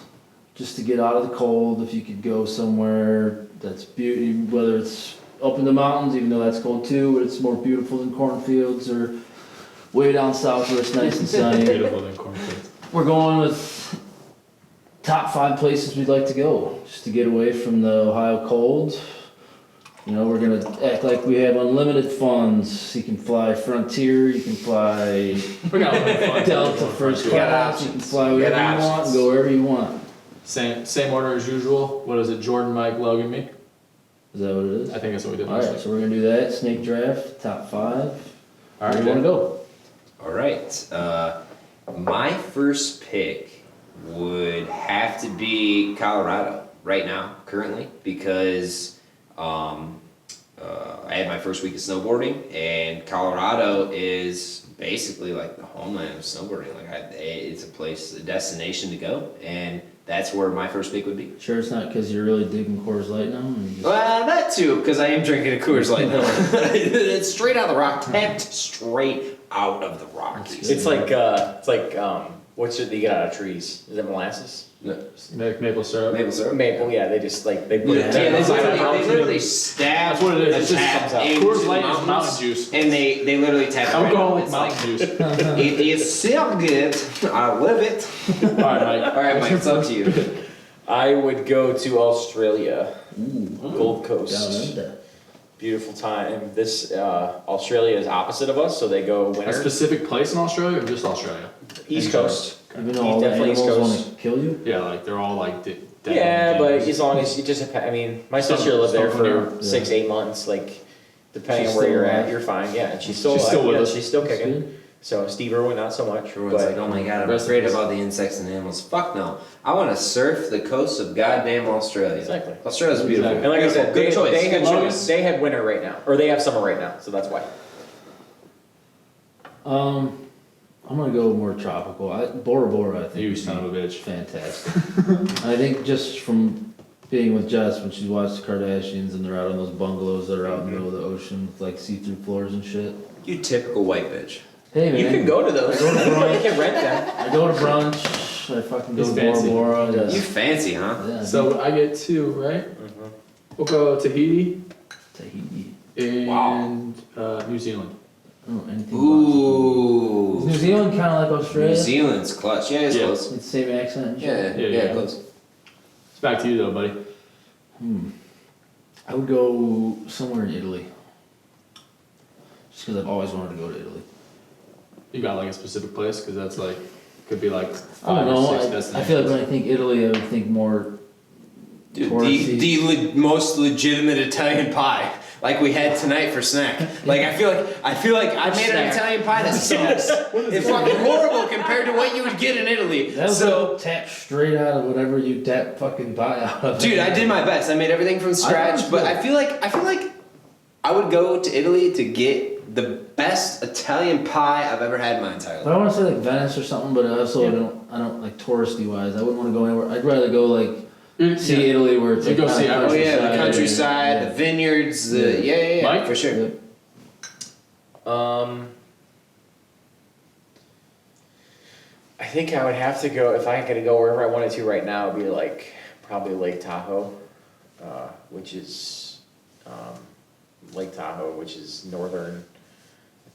just to get out of the cold. If you could go somewhere that's beautiful, whether it's up in the mountains, even though that's cold too, but it's more beautiful than cornfields, or way down south where it's nice and sunny. Beautiful than cornfields. We're going with top 5 places we'd like to go, just to get away from the Ohio cold. We're gonna act like we have unlimited funds. You can fly Frontier, you can fly Delta first class, you can fly wherever you want and go wherever you want. Same order as usual. What is it? Jordan, Mike, Logan, me? Is that what it is? I think that's what we did. Alright, so we're gonna do that. Snake draft, top 5. Alright, where do you wanna go? Alright. My first pick would have to be Colorado right now, currently, because I had my first week of snowboarding, and Colorado is basically like the homeland of snowboarding. It's a destination to go, and that's where my first pick would be. Sure, it's not because you're really digging Coors Light now? Well, that too, because I am drinking a Coors Light now. It's straight out of the rock, tapped straight out of the Rockies. It's like what's it they get out of trees? Is it molasses? No. Maple syrup. Maple syrup. Maple, yeah. They just they put it. They literally stab. That's what it is. A It tap just comes out. into Coors the Light is mountains, mountain juice. and they literally tap. Alcoholic mountain juice. It is so good. I love it. All right, Mike. It's up to you. I would go to Australia, Gold Coast. Down under. Beautiful time. This Australia is opposite of us, so they go winter. A specific place in Australia or just Australia? East Coast. Even though all the definitely animals goes- want to kill you? Yeah, like they're all like dead. Yeah, but things. as long as you just, I mean, my Still- sister lived there still for from there. 6-8 months. Like, depending She's on where still you're at, alive? you're fine. Yeah, and she's still She's alive. still with Yeah, us. she's still That's kicking. good. So Steve Irwin, not so much. Everyone's But like, oh my god, I'm Rest in afraid peace. about the insects and animals. Fuck no. I want to surf the coast of goddamn Australia. Exactly. Australia's beautiful. And like I said, Good choice. they Good have choice. they have winter right now, or they have summer right now. So that's why. I'm gonna go more tropical. Bora Bora, I think. You would son be of a bitch. Fantastic. I think just from being with Jess when she watched the Kardashians and they're out on those bungalows that are out in the middle of the ocean with like see-through floors and shit. You typical white bitch. Hey man, You can go to those. I go to Anybody brunch. can rent them. I go to brunch. I fucking go He's to Bora fancy. Bora. Yeah. You fancy, huh? Yeah, So I get 2, right? We'll go Tahiti Tahiti. and New Zealand. Oh, anything. Is Ooh. New Zealand kind of like New Australia? Zealand's clutch. Yeah, it's Yeah. close. It's the same accent. And shit? Yeah, close. It's back to you though, buddy. I would go somewhere in Italy. Just because I've always wanted to go to Italy. You got like a specific place? Because that's like, could be like I 5 don't or know. 6 I destinations. feel like when I think Italy, I would think more Dude, touristy. the most legitimate Italian pie, like we had tonight for snack. Like I feel like I made an Snack. Italian pie that sucks. It's fucking horrible compared to what you would get in Italy. That was So, like tapped straight out of whatever you tap fucking pie out of. dude, I did my best. I made everything from scratch, but I feel like I would go to Italy to get the best Italian pie I've ever had in my entire But life. I want to say like Venice or something, but I also I don't like touristy wise. I wouldn't want to go anywhere. I'd rather go like see Yeah. Italy where it's You like go kinda see Oh yeah, the countryside, Yeah. the vineyards, yeah, Mike? for sure. Yeah. I think I would have to go if I could go wherever I wanted to right now. It'd be like probably Lake Tahoe, which is Lake Tahoe, which is northern,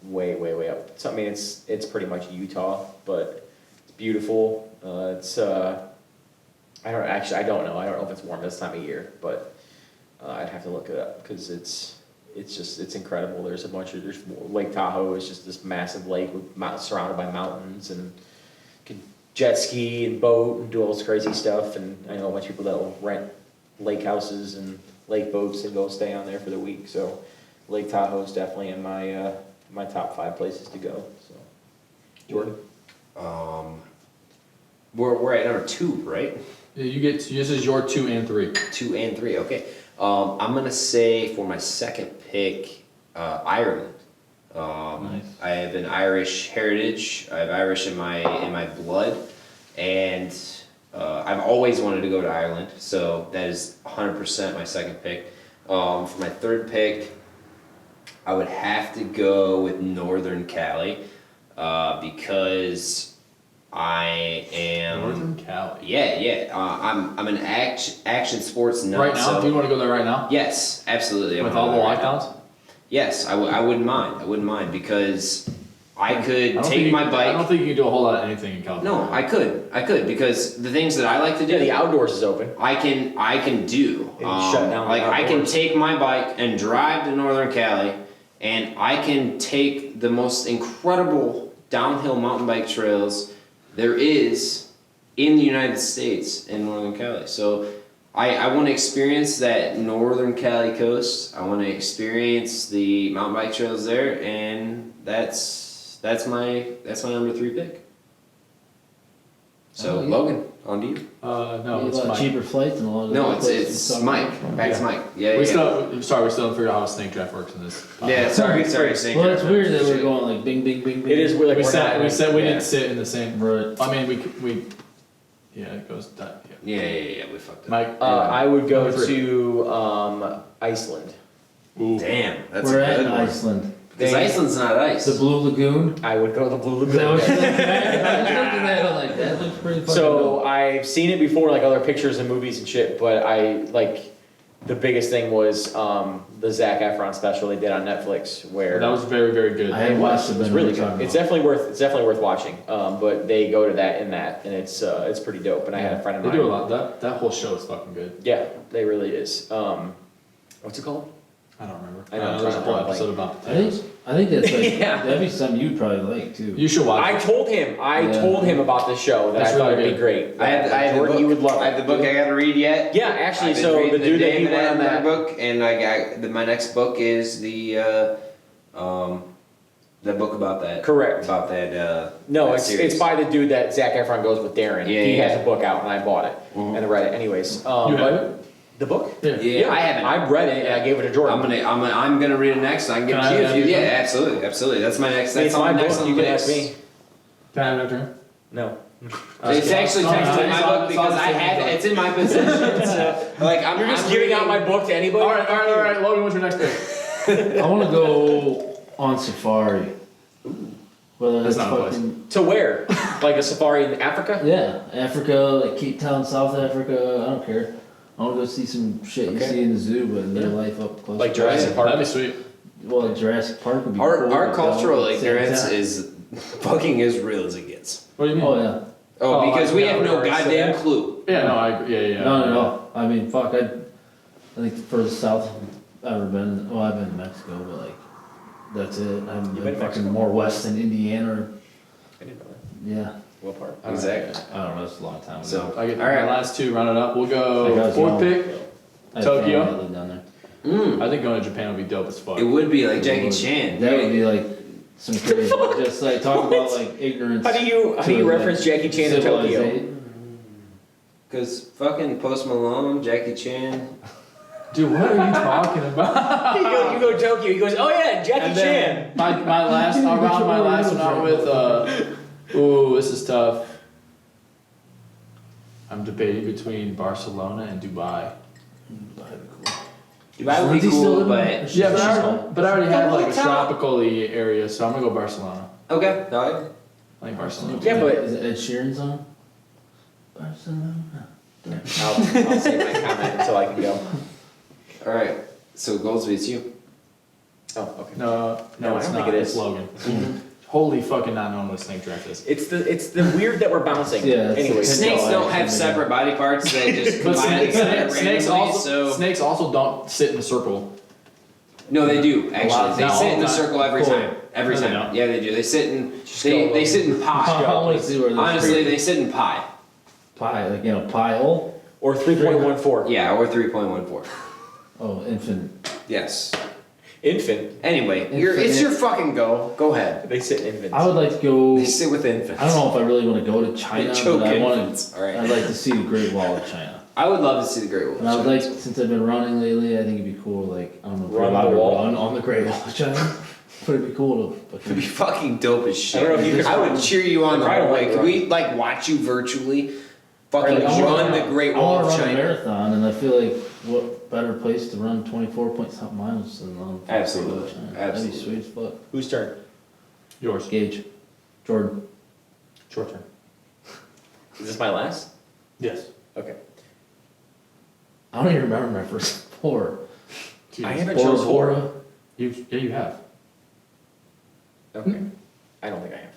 way up. So I mean, it's pretty much Utah, but it's beautiful. I don't know. I don't know if it's warm this time of year, but I'd have to look it up because it's incredible. There's Lake Tahoe is just this massive lake surrounded by mountains, and you can jet ski and boat and do all this crazy stuff. And I know a bunch of people that will rent lake houses and lake boats and go stay on there for the week. So Lake Tahoe is definitely in my top 5 places to go. So Jordan. We're at number 2, right? Yeah, you get, this is your 2 and 3. 2 and 3, okay. I'm gonna say for my second pick, Ireland. Nice. I have an Irish heritage. I have Irish in my blood, and I've always wanted to go to Ireland. So that is 100% my second pick. For my third pick, I would have to go with Northern Cali, because I am Northern Cali. Yeah. I'm an action sports nut. Right now? So Do you want to go there right now? yes, absolutely. With I'm all the right now. lockdowns? Yes, I wouldn't mind. I wouldn't mind because I could I don't take think my I don't bike. think you can do a whole lot of anything in California. No, I could because the things that I like to do, Yeah, the outdoors is open. I can do. And shut down the like I can outdoors. take my bike and drive to Northern Cali, and I can take the most incredible downhill mountain bike trails there is in the United States in Northern Cali. So I want to experience that Northern Cali coast. I want to experience the mountain bike trails there, and that's my number 3 pick. So Oh, yeah. Logan, on to you. No, a it's lot Mike. cheaper flights and a lot of No, other places it's to talk Mike. about. Back to Mike. Yeah, We yeah. still haven't figured out how a snake draft works in this. Yeah, sorry. Well, it's weird that we're going like bing, bing, bing, bing. It is weird. Like We we're said not- we yeah. didn't sit in the same. Right. I mean, we yeah, it goes that. Yeah. Yeah, we fucked up. Mike. I would go Number 3. to Iceland. Ooh. Damn, that's We're a at good one. Iceland. Because Iceland's not ice. The Blue Lagoon. I would go to the Blue Is that Lagoon. what you think? I was thinking that. I'm like, that looks pretty fucking So dope. I've seen it before, like other pictures and movies and shit. But the biggest thing was the Zac Efron special they did on Netflix, where That was very, very good. I had watched it, it's but really we're talking good. It's about- definitely worth watching. But they go to that, and it's pretty dope. And I had a friend of They mine. do a lot. That whole show is fucking good. Yeah, they really is. What's it called? I don't remember. I know, There's a whole like- episode about potatoes. I think that's like Yeah. that'd be something you'd probably like too. You should watch I it. told him about this show that That's I thought really it'd be great. I have Jordan, the book. you would love I have the book I got to read yet. Yeah, actually, I've been so the reading dude that he David went on that. book, and I got my next book is the book about that. Correct. About that. No, that it's series. by the dude that Zac Efron goes with Darren. Yeah, he yeah. has a book out, and I bought it and I read it. Anyways, You have but it? the book? Yeah. Yeah, I haven't. I read it and I gave it to Jordan. I'm gonna read it next. I can give Can it I to you if have you. it? Yeah, absolutely. That's my next. That's it's on my the next book. on You the can ask list. me. Can I have it after? No. It's actually technically my book because I have it. It's in my possession. So, like You're just giving out my book to anybody? All right. Logan, what's your next pick? I want to go on safari. Whether That's it's not a place. fucking To where? Like a safari in Africa? yeah, Africa, like Cape Town, South Africa. I don't care. I want to go see some shit you Okay. see in the zoo, but in real life up close. Like Jurassic Park? That'd be sweet. Well, Jurassic Park would be cool. Our but cultural at the same ignorance time- is fucking as real as it gets. What do you mean? Oh yeah. Oh, because we I have no never heard goddamn that. clue. Yeah, no, I agree. Yeah. No. I mean, fuck. I think the furthest south I've ever been. Well, I've been to Mexico, but like that's it. I haven't You've been been to fucking Mexico? more west than Indiana. Or, I didn't know that. yeah. What part? Exactly. I don't know. It's a long time ago. So, I get all right. my last two, round it up. We'll Like I go was fourth young. pick. I had Tokyo? family that lived down there. Mm. I think going to Japan would be dope as fuck. It would be like It Jackie would. Chan. That would be like some crazy. Just like talk about like ignorance. How do you to, reference like, Jackie Chan in Tokyo? civilization. Because fucking Post Malone, Jackie Chan. Dude, what are you talking about? You go to Tokyo. He goes, oh yeah, Jackie And Chan. then my last, I'll round my last one out with, ooh, this is tough. I'm debating between Barcelona and Dubai. Dubai would be Lindsay still cool, living there? but Yeah, but I already have like a Hotel. tropical-y area, so I'm gonna go Barcelona. okay. No, I think Barcelona. Yeah, but- Is it Ed Sheeran's on? Barcelona. I'll save my comment until I can go. all right. So Goldsby, it's you. Oh, okay. No, No, I it's don't not. think it It's is. Logan. Holy fucking not knowing what snake draft is. It's the weird that we're bouncing. Yeah, it's Anyway, a- Snakes No, don't I- have separate body parts. They just But combine together snakes randomly. also So snakes also don't sit in a circle. no, they do lot. actually. They Not sit all in the the time. circle every Cool. time. Every No, they time. don't. Yeah, they do. They sit in. Just They go, sit in I pie. want to see where this Honestly, they sit in pie. pie, like pie hole. or 3.14. Yeah, or 3.14. Oh, infant. Yes. Infant. Anyway, Infinite. it's your fucking go. Go ahead. They sit infants. I would like to go. They sit with infants. I don't know if I really want to go to China, They choke but I want infants. to. All right. I'd like to see the Great Wall of China. I would love to see the Great Wall. And I would like, since I've been running lately, I think it'd be cool. Like I don't know if Run we're allowed the to wall? run on the Great Wall of China, but it'd be cool to. It'd be fucking dope as shit. I don't know if you could I would run. cheer you on the Probably whole way. run. Could we like watch you virtually? Fucking Like, I wanna run the Great Wall I of want to run a China. marathon, and I feel like what better place to run 24 point something miles than on the Absolutely. Great Wall of China. Absolutely. That'd be sweet as fuck. Whose turn? Yours. Gage, Jordan. Short term. Is this my last? Yes. Okay. I don't even remember my first four. I haven't Bora chose four. Bora. You have. Okay. I don't think I have.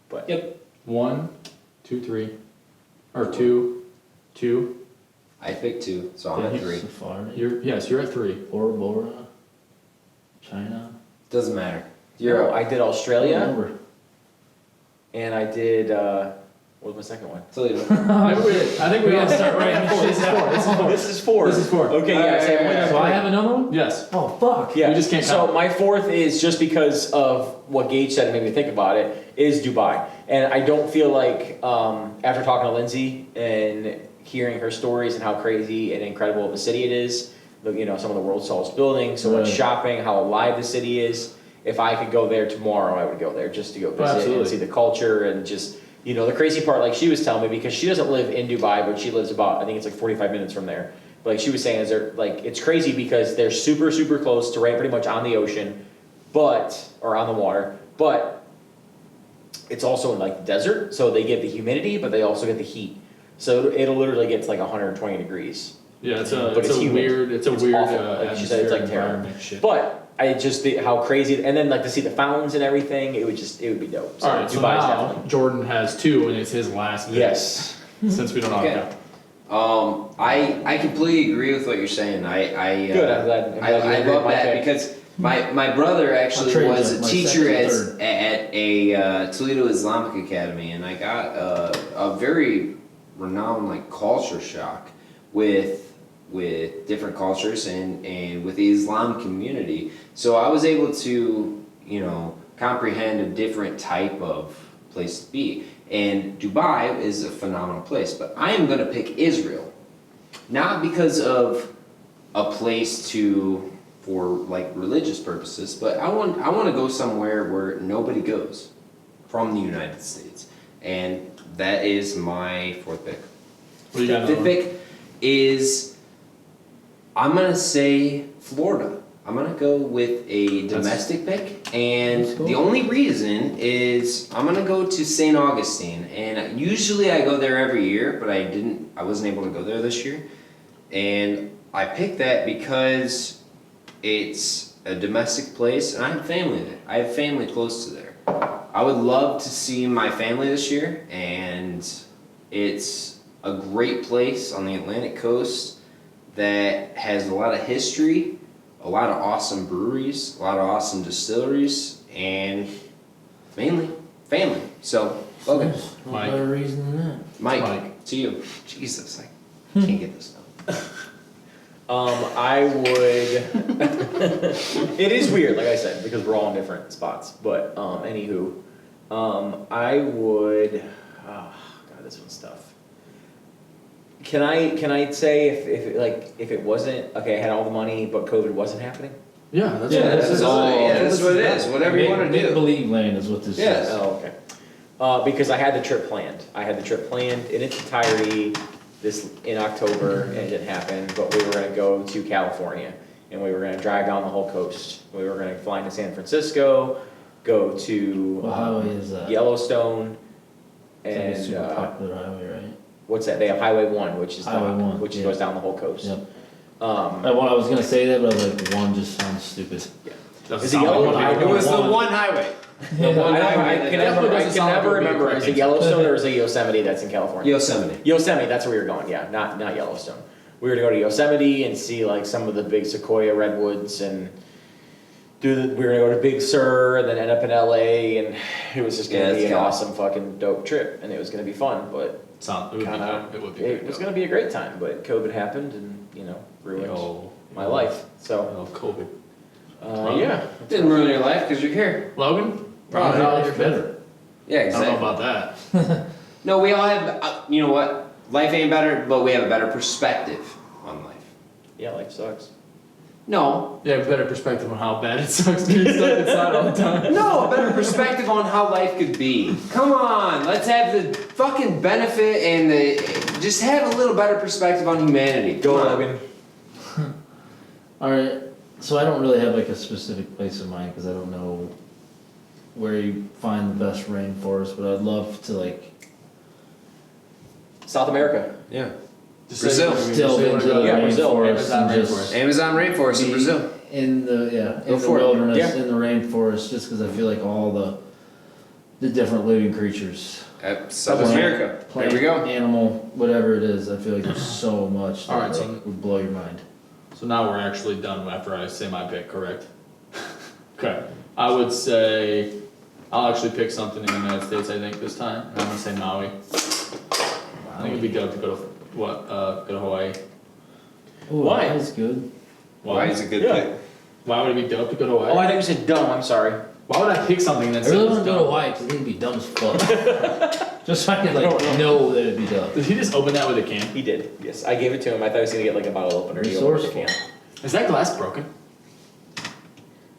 But Yep. 1, 2, 3, or 2, 2. I picked 2, so I'm at 3. Safari. You're at 3. Bora Bora. China. Doesn't matter. You're. I did I Australia, don't remember. and I did. What was my second one? Toledo. I think we gotta start writing shit down. This is four. This is four. Okay. Yeah. so I only got So I three. have another one? Yes. Oh, fuck. Yeah. We just can't So count. my fourth is just because of what Gage said and made me think about it is Dubai, and I don't feel like after talking to Lindsay and hearing her stories and how crazy and incredible of a city it is, some of the world's tallest buildings, so much Right. shopping, how alive the city is. If I could go there tomorrow, I would go there just to go visit and absolutely. see the culture and just. The crazy part, like she was telling me, because she doesn't live in Dubai, but she lives about, I think it's like 45 minutes from there. But like she was saying, it's crazy because they're super, super close to right pretty much on the ocean, or on the water, but it's also in like the desert, so they get the humidity, but they also get the heat. So it'll literally get to like 120 degrees. Yeah, it's But a it's humid. weird It's awful. Like she said, it's like terrible. environment shit. But how crazy, and then like to see the fountains and everything, it would be dope. So All right, so Dubai's now definitely. Jordan has 2, and it's his last pick. Yes. Since we don't Okay. know. I completely agree with what you're saying. Good. I'm glad you I agree love with my that pick. because my brother actually trade was you a my teacher second, at a Toledo Islamic Academy, and I got a very renowned like culture shock with different cultures and with the Islam community. So I was able to, comprehend a different type of place to be. And Dubai is a phenomenal place, but I am going to pick Israel. Not because of a place for like religious purposes, but I want to go somewhere where nobody goes from the United States. And that is my fourth pick. What do you got? Fifth pick is, I'm going to say Florida. I'm going to go with a domestic pick, and That's cool. the only reason is I'm going to go to St. Augustine, and usually I go there every year, but I wasn't able to go there this year, and I picked that because it's a domestic place, and I have family there. I have family close to there. I would love to see my family this year, and it's a great place on the Atlantic coast that has a lot of history, a lot of awesome breweries, a lot of awesome distilleries, and mainly family. So, Logan, Mike. Better reason than that. Mike, to you. Jesus, I can't get this done. I would. It is weird, like I said, because we're all in different spots. But anywho, I would. Oh, God, this one's tough. Can I say if it wasn't okay? I had all the money, but COVID wasn't happening. Yeah, that's Yeah, what this is all. Yeah, this that's what it is. Whatever you want to Make do. believe land is what this Yes. is. Oh, okay. Because I had the trip planned. I had the trip planned in its entirety in October, and it didn't happen. But we were going to go to California, and we were going to drive down the whole coast. We were going to fly into San Francisco, go to What highway is that? Yellowstone, It's like a and super popular highway, right? what's that? They have Highway 1, which is Highway 1, which yeah. goes down the whole coast. Yep. Um, I was gonna say that, but I was like, one just sounds stupid. Doesn't Is it sound yellow? like I It was the One. one highway. Yeah, one I highway can that never, doesn't sound like it would be remember. a Is quick it Yellowstone or is it Yosemite that's in California? Yosemite. Yosemite, that's where we were going, yeah, not Yellowstone. We were to go to Yosemite and see like some of the big sequoia redwoods and we were gonna go to Big Sur and then end up in LA, and it was just gonna Yeah, be it's an kinda- awesome fucking dope trip, and it was gonna be fun, but it would be. it was gonna be a great time, but COVID happened and, ruined my life, so, COVID. yeah. Didn't ruin your life because you're here. Logan? Probably Probably life your better. Yeah, I don't exactly. know about that. No, we all have, you know what? Life ain't better, but we have a better perspective on life. Yeah, life sucks. No. Yeah, a better perspective on how bad it sucks being stuck inside all the time. No, a better perspective on how life could be. Come on, let's have the fucking benefit and just have a little better perspective on humanity. Go, Come on. Logan. Alright, so I don't really have like a specific place in mind because I don't know where you find the best rainforest, but I'd love to like South America. Yeah. Just Brazil. delve into the Yeah, Brazil, rainforest Amazon and just rainforest. Amazon rainforest in be Brazil. in the Go in the for it. wilderness, Yeah. in the rainforest, just because I feel like all the different living creatures, South Plant- America. plant, There we go. animal, whatever it is, I feel like there's so much that Alright, like, so- would blow your mind. So now we're actually done after I say my pick, correct? Okay. I would say I'll actually pick something in the United States, I think, this time. And I'm gonna say Maui. I think it'd be dope to go to Hawaii. Ooh, Why? That's good. Why is a good Yeah. pick? Why would it be dope to go to Hawaii? Oh, I think you said dumb, I'm sorry. Why would I pick something that I really says want to go to dumb? Hawaii because I think it'd be dumb as fuck. Just so I could like know that it'd be dumb. Did he just open that with a can? He did, yes. I gave it to him. I thought he was going to get like a bottle opener. He opened the Resourceful. can. Is that glass broken?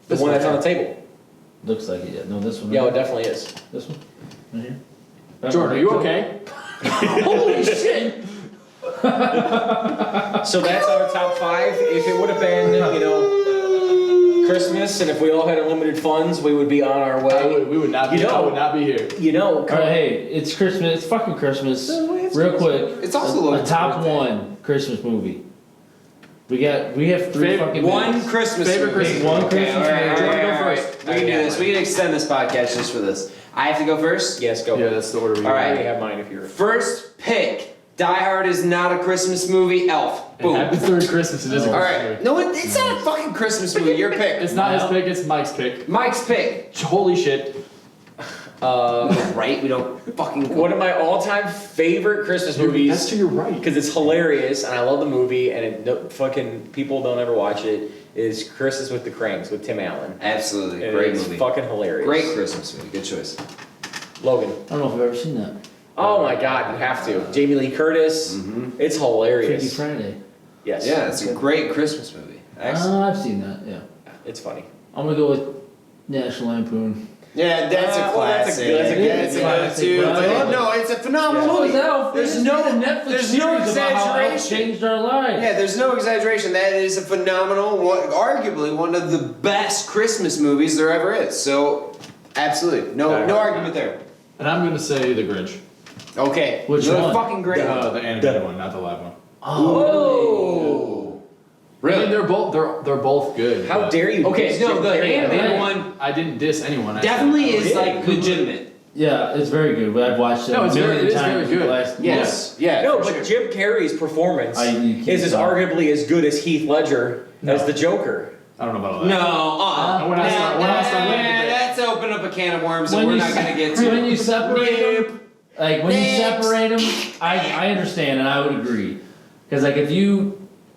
The one that's on the table. Looks like it. Yeah. No, this one. Yeah, right it definitely is. This one. Right here. Jordan, are you okay? Holy shit! So that's our top 5. If it would have been, Christmas, and if we all had unlimited funds, we would be on our way. We would not be. You know- I would not be here. Alright, hey, it's Christmas. It's fucking Christmas. it's Real Christmas. quick. It's also a Logan's top birthday. 1 Christmas movie. We have 3 fucking One minutes. Christmas Favorite movie. Christmas One Okay, Christmas all right, movie. all right, Jordan, go all right. first. We can do this. We can extend this podcast just for this. I have to go first? Yes, go. Yeah, that's the order we All right. I have mine if you're. First pick Die Hard is not a Christmas movie. Elf. Boom. Happy Third Christmas. It is a All Christmas right. movie. No, it's not a fucking Christmas movie. Your pick. It's not his pick. It's Mike's pick. Mike's pick. Holy shit. Right? We don't fucking. One of my all-time favorite Christmas movies. That's to your right. Because it's hilarious, and I love the movie, and fucking people don't ever watch it. Is Christmas with the Cranks with Tim Allen. Absolutely. And Great it's movie. fucking hilarious. Great Christmas movie. Good choice. Logan. I don't know if I've ever seen that. Oh my God, you have to. Jamie Lee Curtis. Mm-hmm. It's Freaky hilarious. Friday. Yes. Yeah, it's a great Christmas movie. Excellent. I've seen that, yeah. It's funny. I'm gonna go with National Lampoon. Yeah, that's a well, that's a classic. good- that's a good- That's a classic, good too. right? But no, it's a phenomenal So is movie. Elf. They There's just no- made a Netflix there's no series about how Elf exaggeration. changed our lives. Yeah, there's no exaggeration. That is a phenomenal, arguably one of the best Christmas movies there ever is. So, absolutely, no argument there. And I'm gonna say The Grinch. Okay, Which another one? fucking great one. The animated one, not the live one. Oh, I mean, really? they're both good. How but dare you? Okay, diss no, Jim the Carrey? animated one I didn't diss anyone. I definitely said- is like legitimate. Yeah, it's very good. I've watched it No, a it's very- million it is times. very good. Last Yes, yeah. No, for but sure. Jim Carrey's performance You can't is as stop. arguably as good as Heath Ledger as the Joker. I don't know about all that. No, When I start winning it. that's open up a can of worms that When we're you not se- going to get to. when you separate them, like when you Next. separate them, I understand and I would agree. Because like if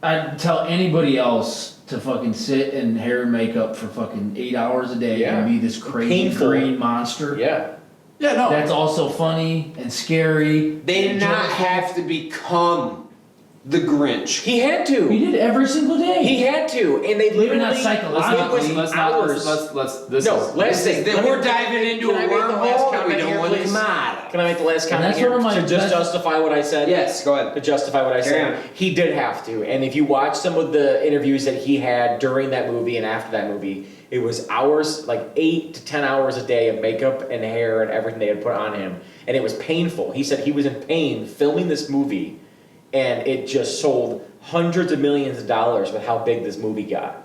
I'd tell anybody else to fucking sit in hair and makeup for fucking 8 hours a day Yeah. and be this crazy Painful. green monster. Yeah. Yeah, no. That's also funny and scary. They did and not joyful. have to become the Grinch. He had We to. did every single day. He had to, and they Maybe literally. not Let's psychologically. not. hours. This No, is. last thing. Then Let we're me- diving into can a I make the last wormhole that we comment don't here, want to please? come out of. Can I make the last comment that's here one of my to just best- justify what I said? Yes, go ahead. To justify what I Carry said. on. He did have to, and if you watch some of the interviews that he had during that movie and after that movie, it was hours, like 8 to 10 hours a day of makeup and hair and everything they had put on him, and it was painful. He said he was in pain filming this movie, and it just sold hundreds of millions of dollars with how big this movie got.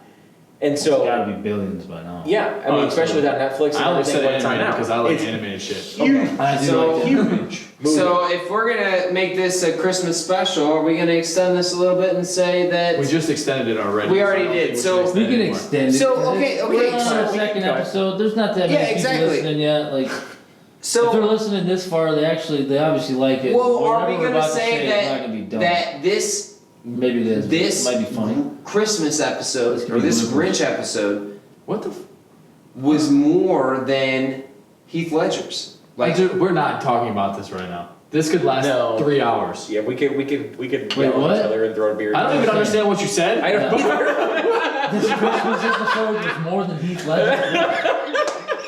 And It's gotta so, be billions by now. yeah, I mean, Oh, especially without Netflix and I always everything, said what's on animated now. because I like It's animated shit. huge. I do So like that. Huge movie. So if we're gonna make this a Christmas special, are we gonna extend this a little bit and say that? We just extended it already. We so I already don't did, think so- should We can it more. extend it. So, 'cause okay, it's- okay, We're on so our we second can cut. episode. There's not that Yeah, many exactly. people listening yet. Like, if they're So, listening this far, they obviously like it. well, are Whatever we we're gonna about to say it's not gonna be dumb. that this Maybe it is. this It might be funny. Christmas episode It's or this pretty Grinch episode What the? was more than Heath Ledger's? Like, dude, we're not talking about this right now. This could last No. 3 hours. Yeah, we could Wait, yell at what? each other and throw a beer. I don't even understand what you said. I don't either. This Christmas episode was more than Heath Ledger.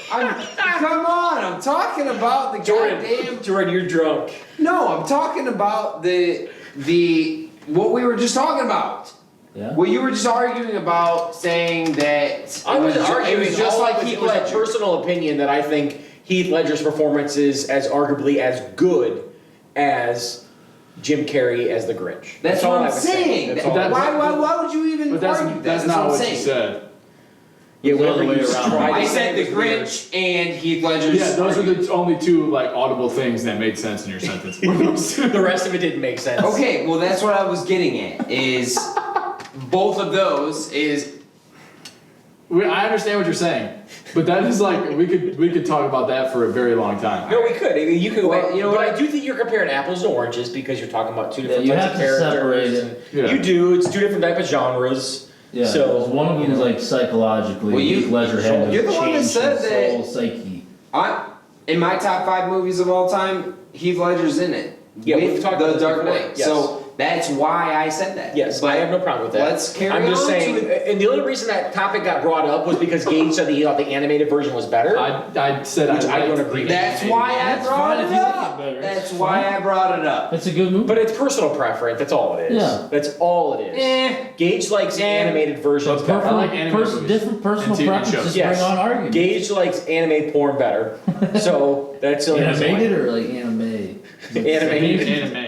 Come on, I'm talking about the goddamn. Jordan, you're drunk. No, I'm talking about the what we were just talking about. Yeah. What you were just arguing about, saying that I was it arguing was just like Heath Heath was a Ledger. personal opinion that I think Heath Ledger's performance is as arguably as good as Jim Carrey as the Grinch. That's all what I I'm was saying. That's all I was Why would you even But that's, argue that? that's not what I'm what saying. you said. Yeah, It was the whatever other you way around. tried to I say said the was weird. Grinch and Heath Ledger's. Yeah, those are argument. the only two like audible things that made sense in your sentence. Were those two. The rest of it didn't make sense. Okay, well that's what I was getting at. Is both of those is I understand what you're saying, but that is like we could talk about that for a very long time. No, we could. I mean, you could. Well, you know but what? I do think you're comparing apples to oranges because you're talking about two different you types have of to separate characters. it. And Yeah. You do. It's two different type of genres. Yeah. So, So one of them is like psychologically. Well, you- Heath Ledger had to you're the one that change said his that- whole psyche. in my top 5 movies of all time, Heath Ledger's in it. Yeah, with we've talked The about this Dark before, Knight. yes. So that's why I said that. Yes, but I have no problem with that. Let's carry I'm just on saying, to and the only reason that topic got brought up was because Gage said that he thought the animated version was better. I said Which I don't liked agree the with. That's animated why I That's brought fine it if you like up. it better. That's It's why fine. I brought it up. That's a good movie. But it's personal preference. That's all it is. Yeah. That's all it is. Gage likes animated versions But better. I like animated movies different personal and TV preferences shows. Yes. bring on arguments. Gage likes animated porn better. So that's the only reason why. Animated or like anime? Animated. Anime.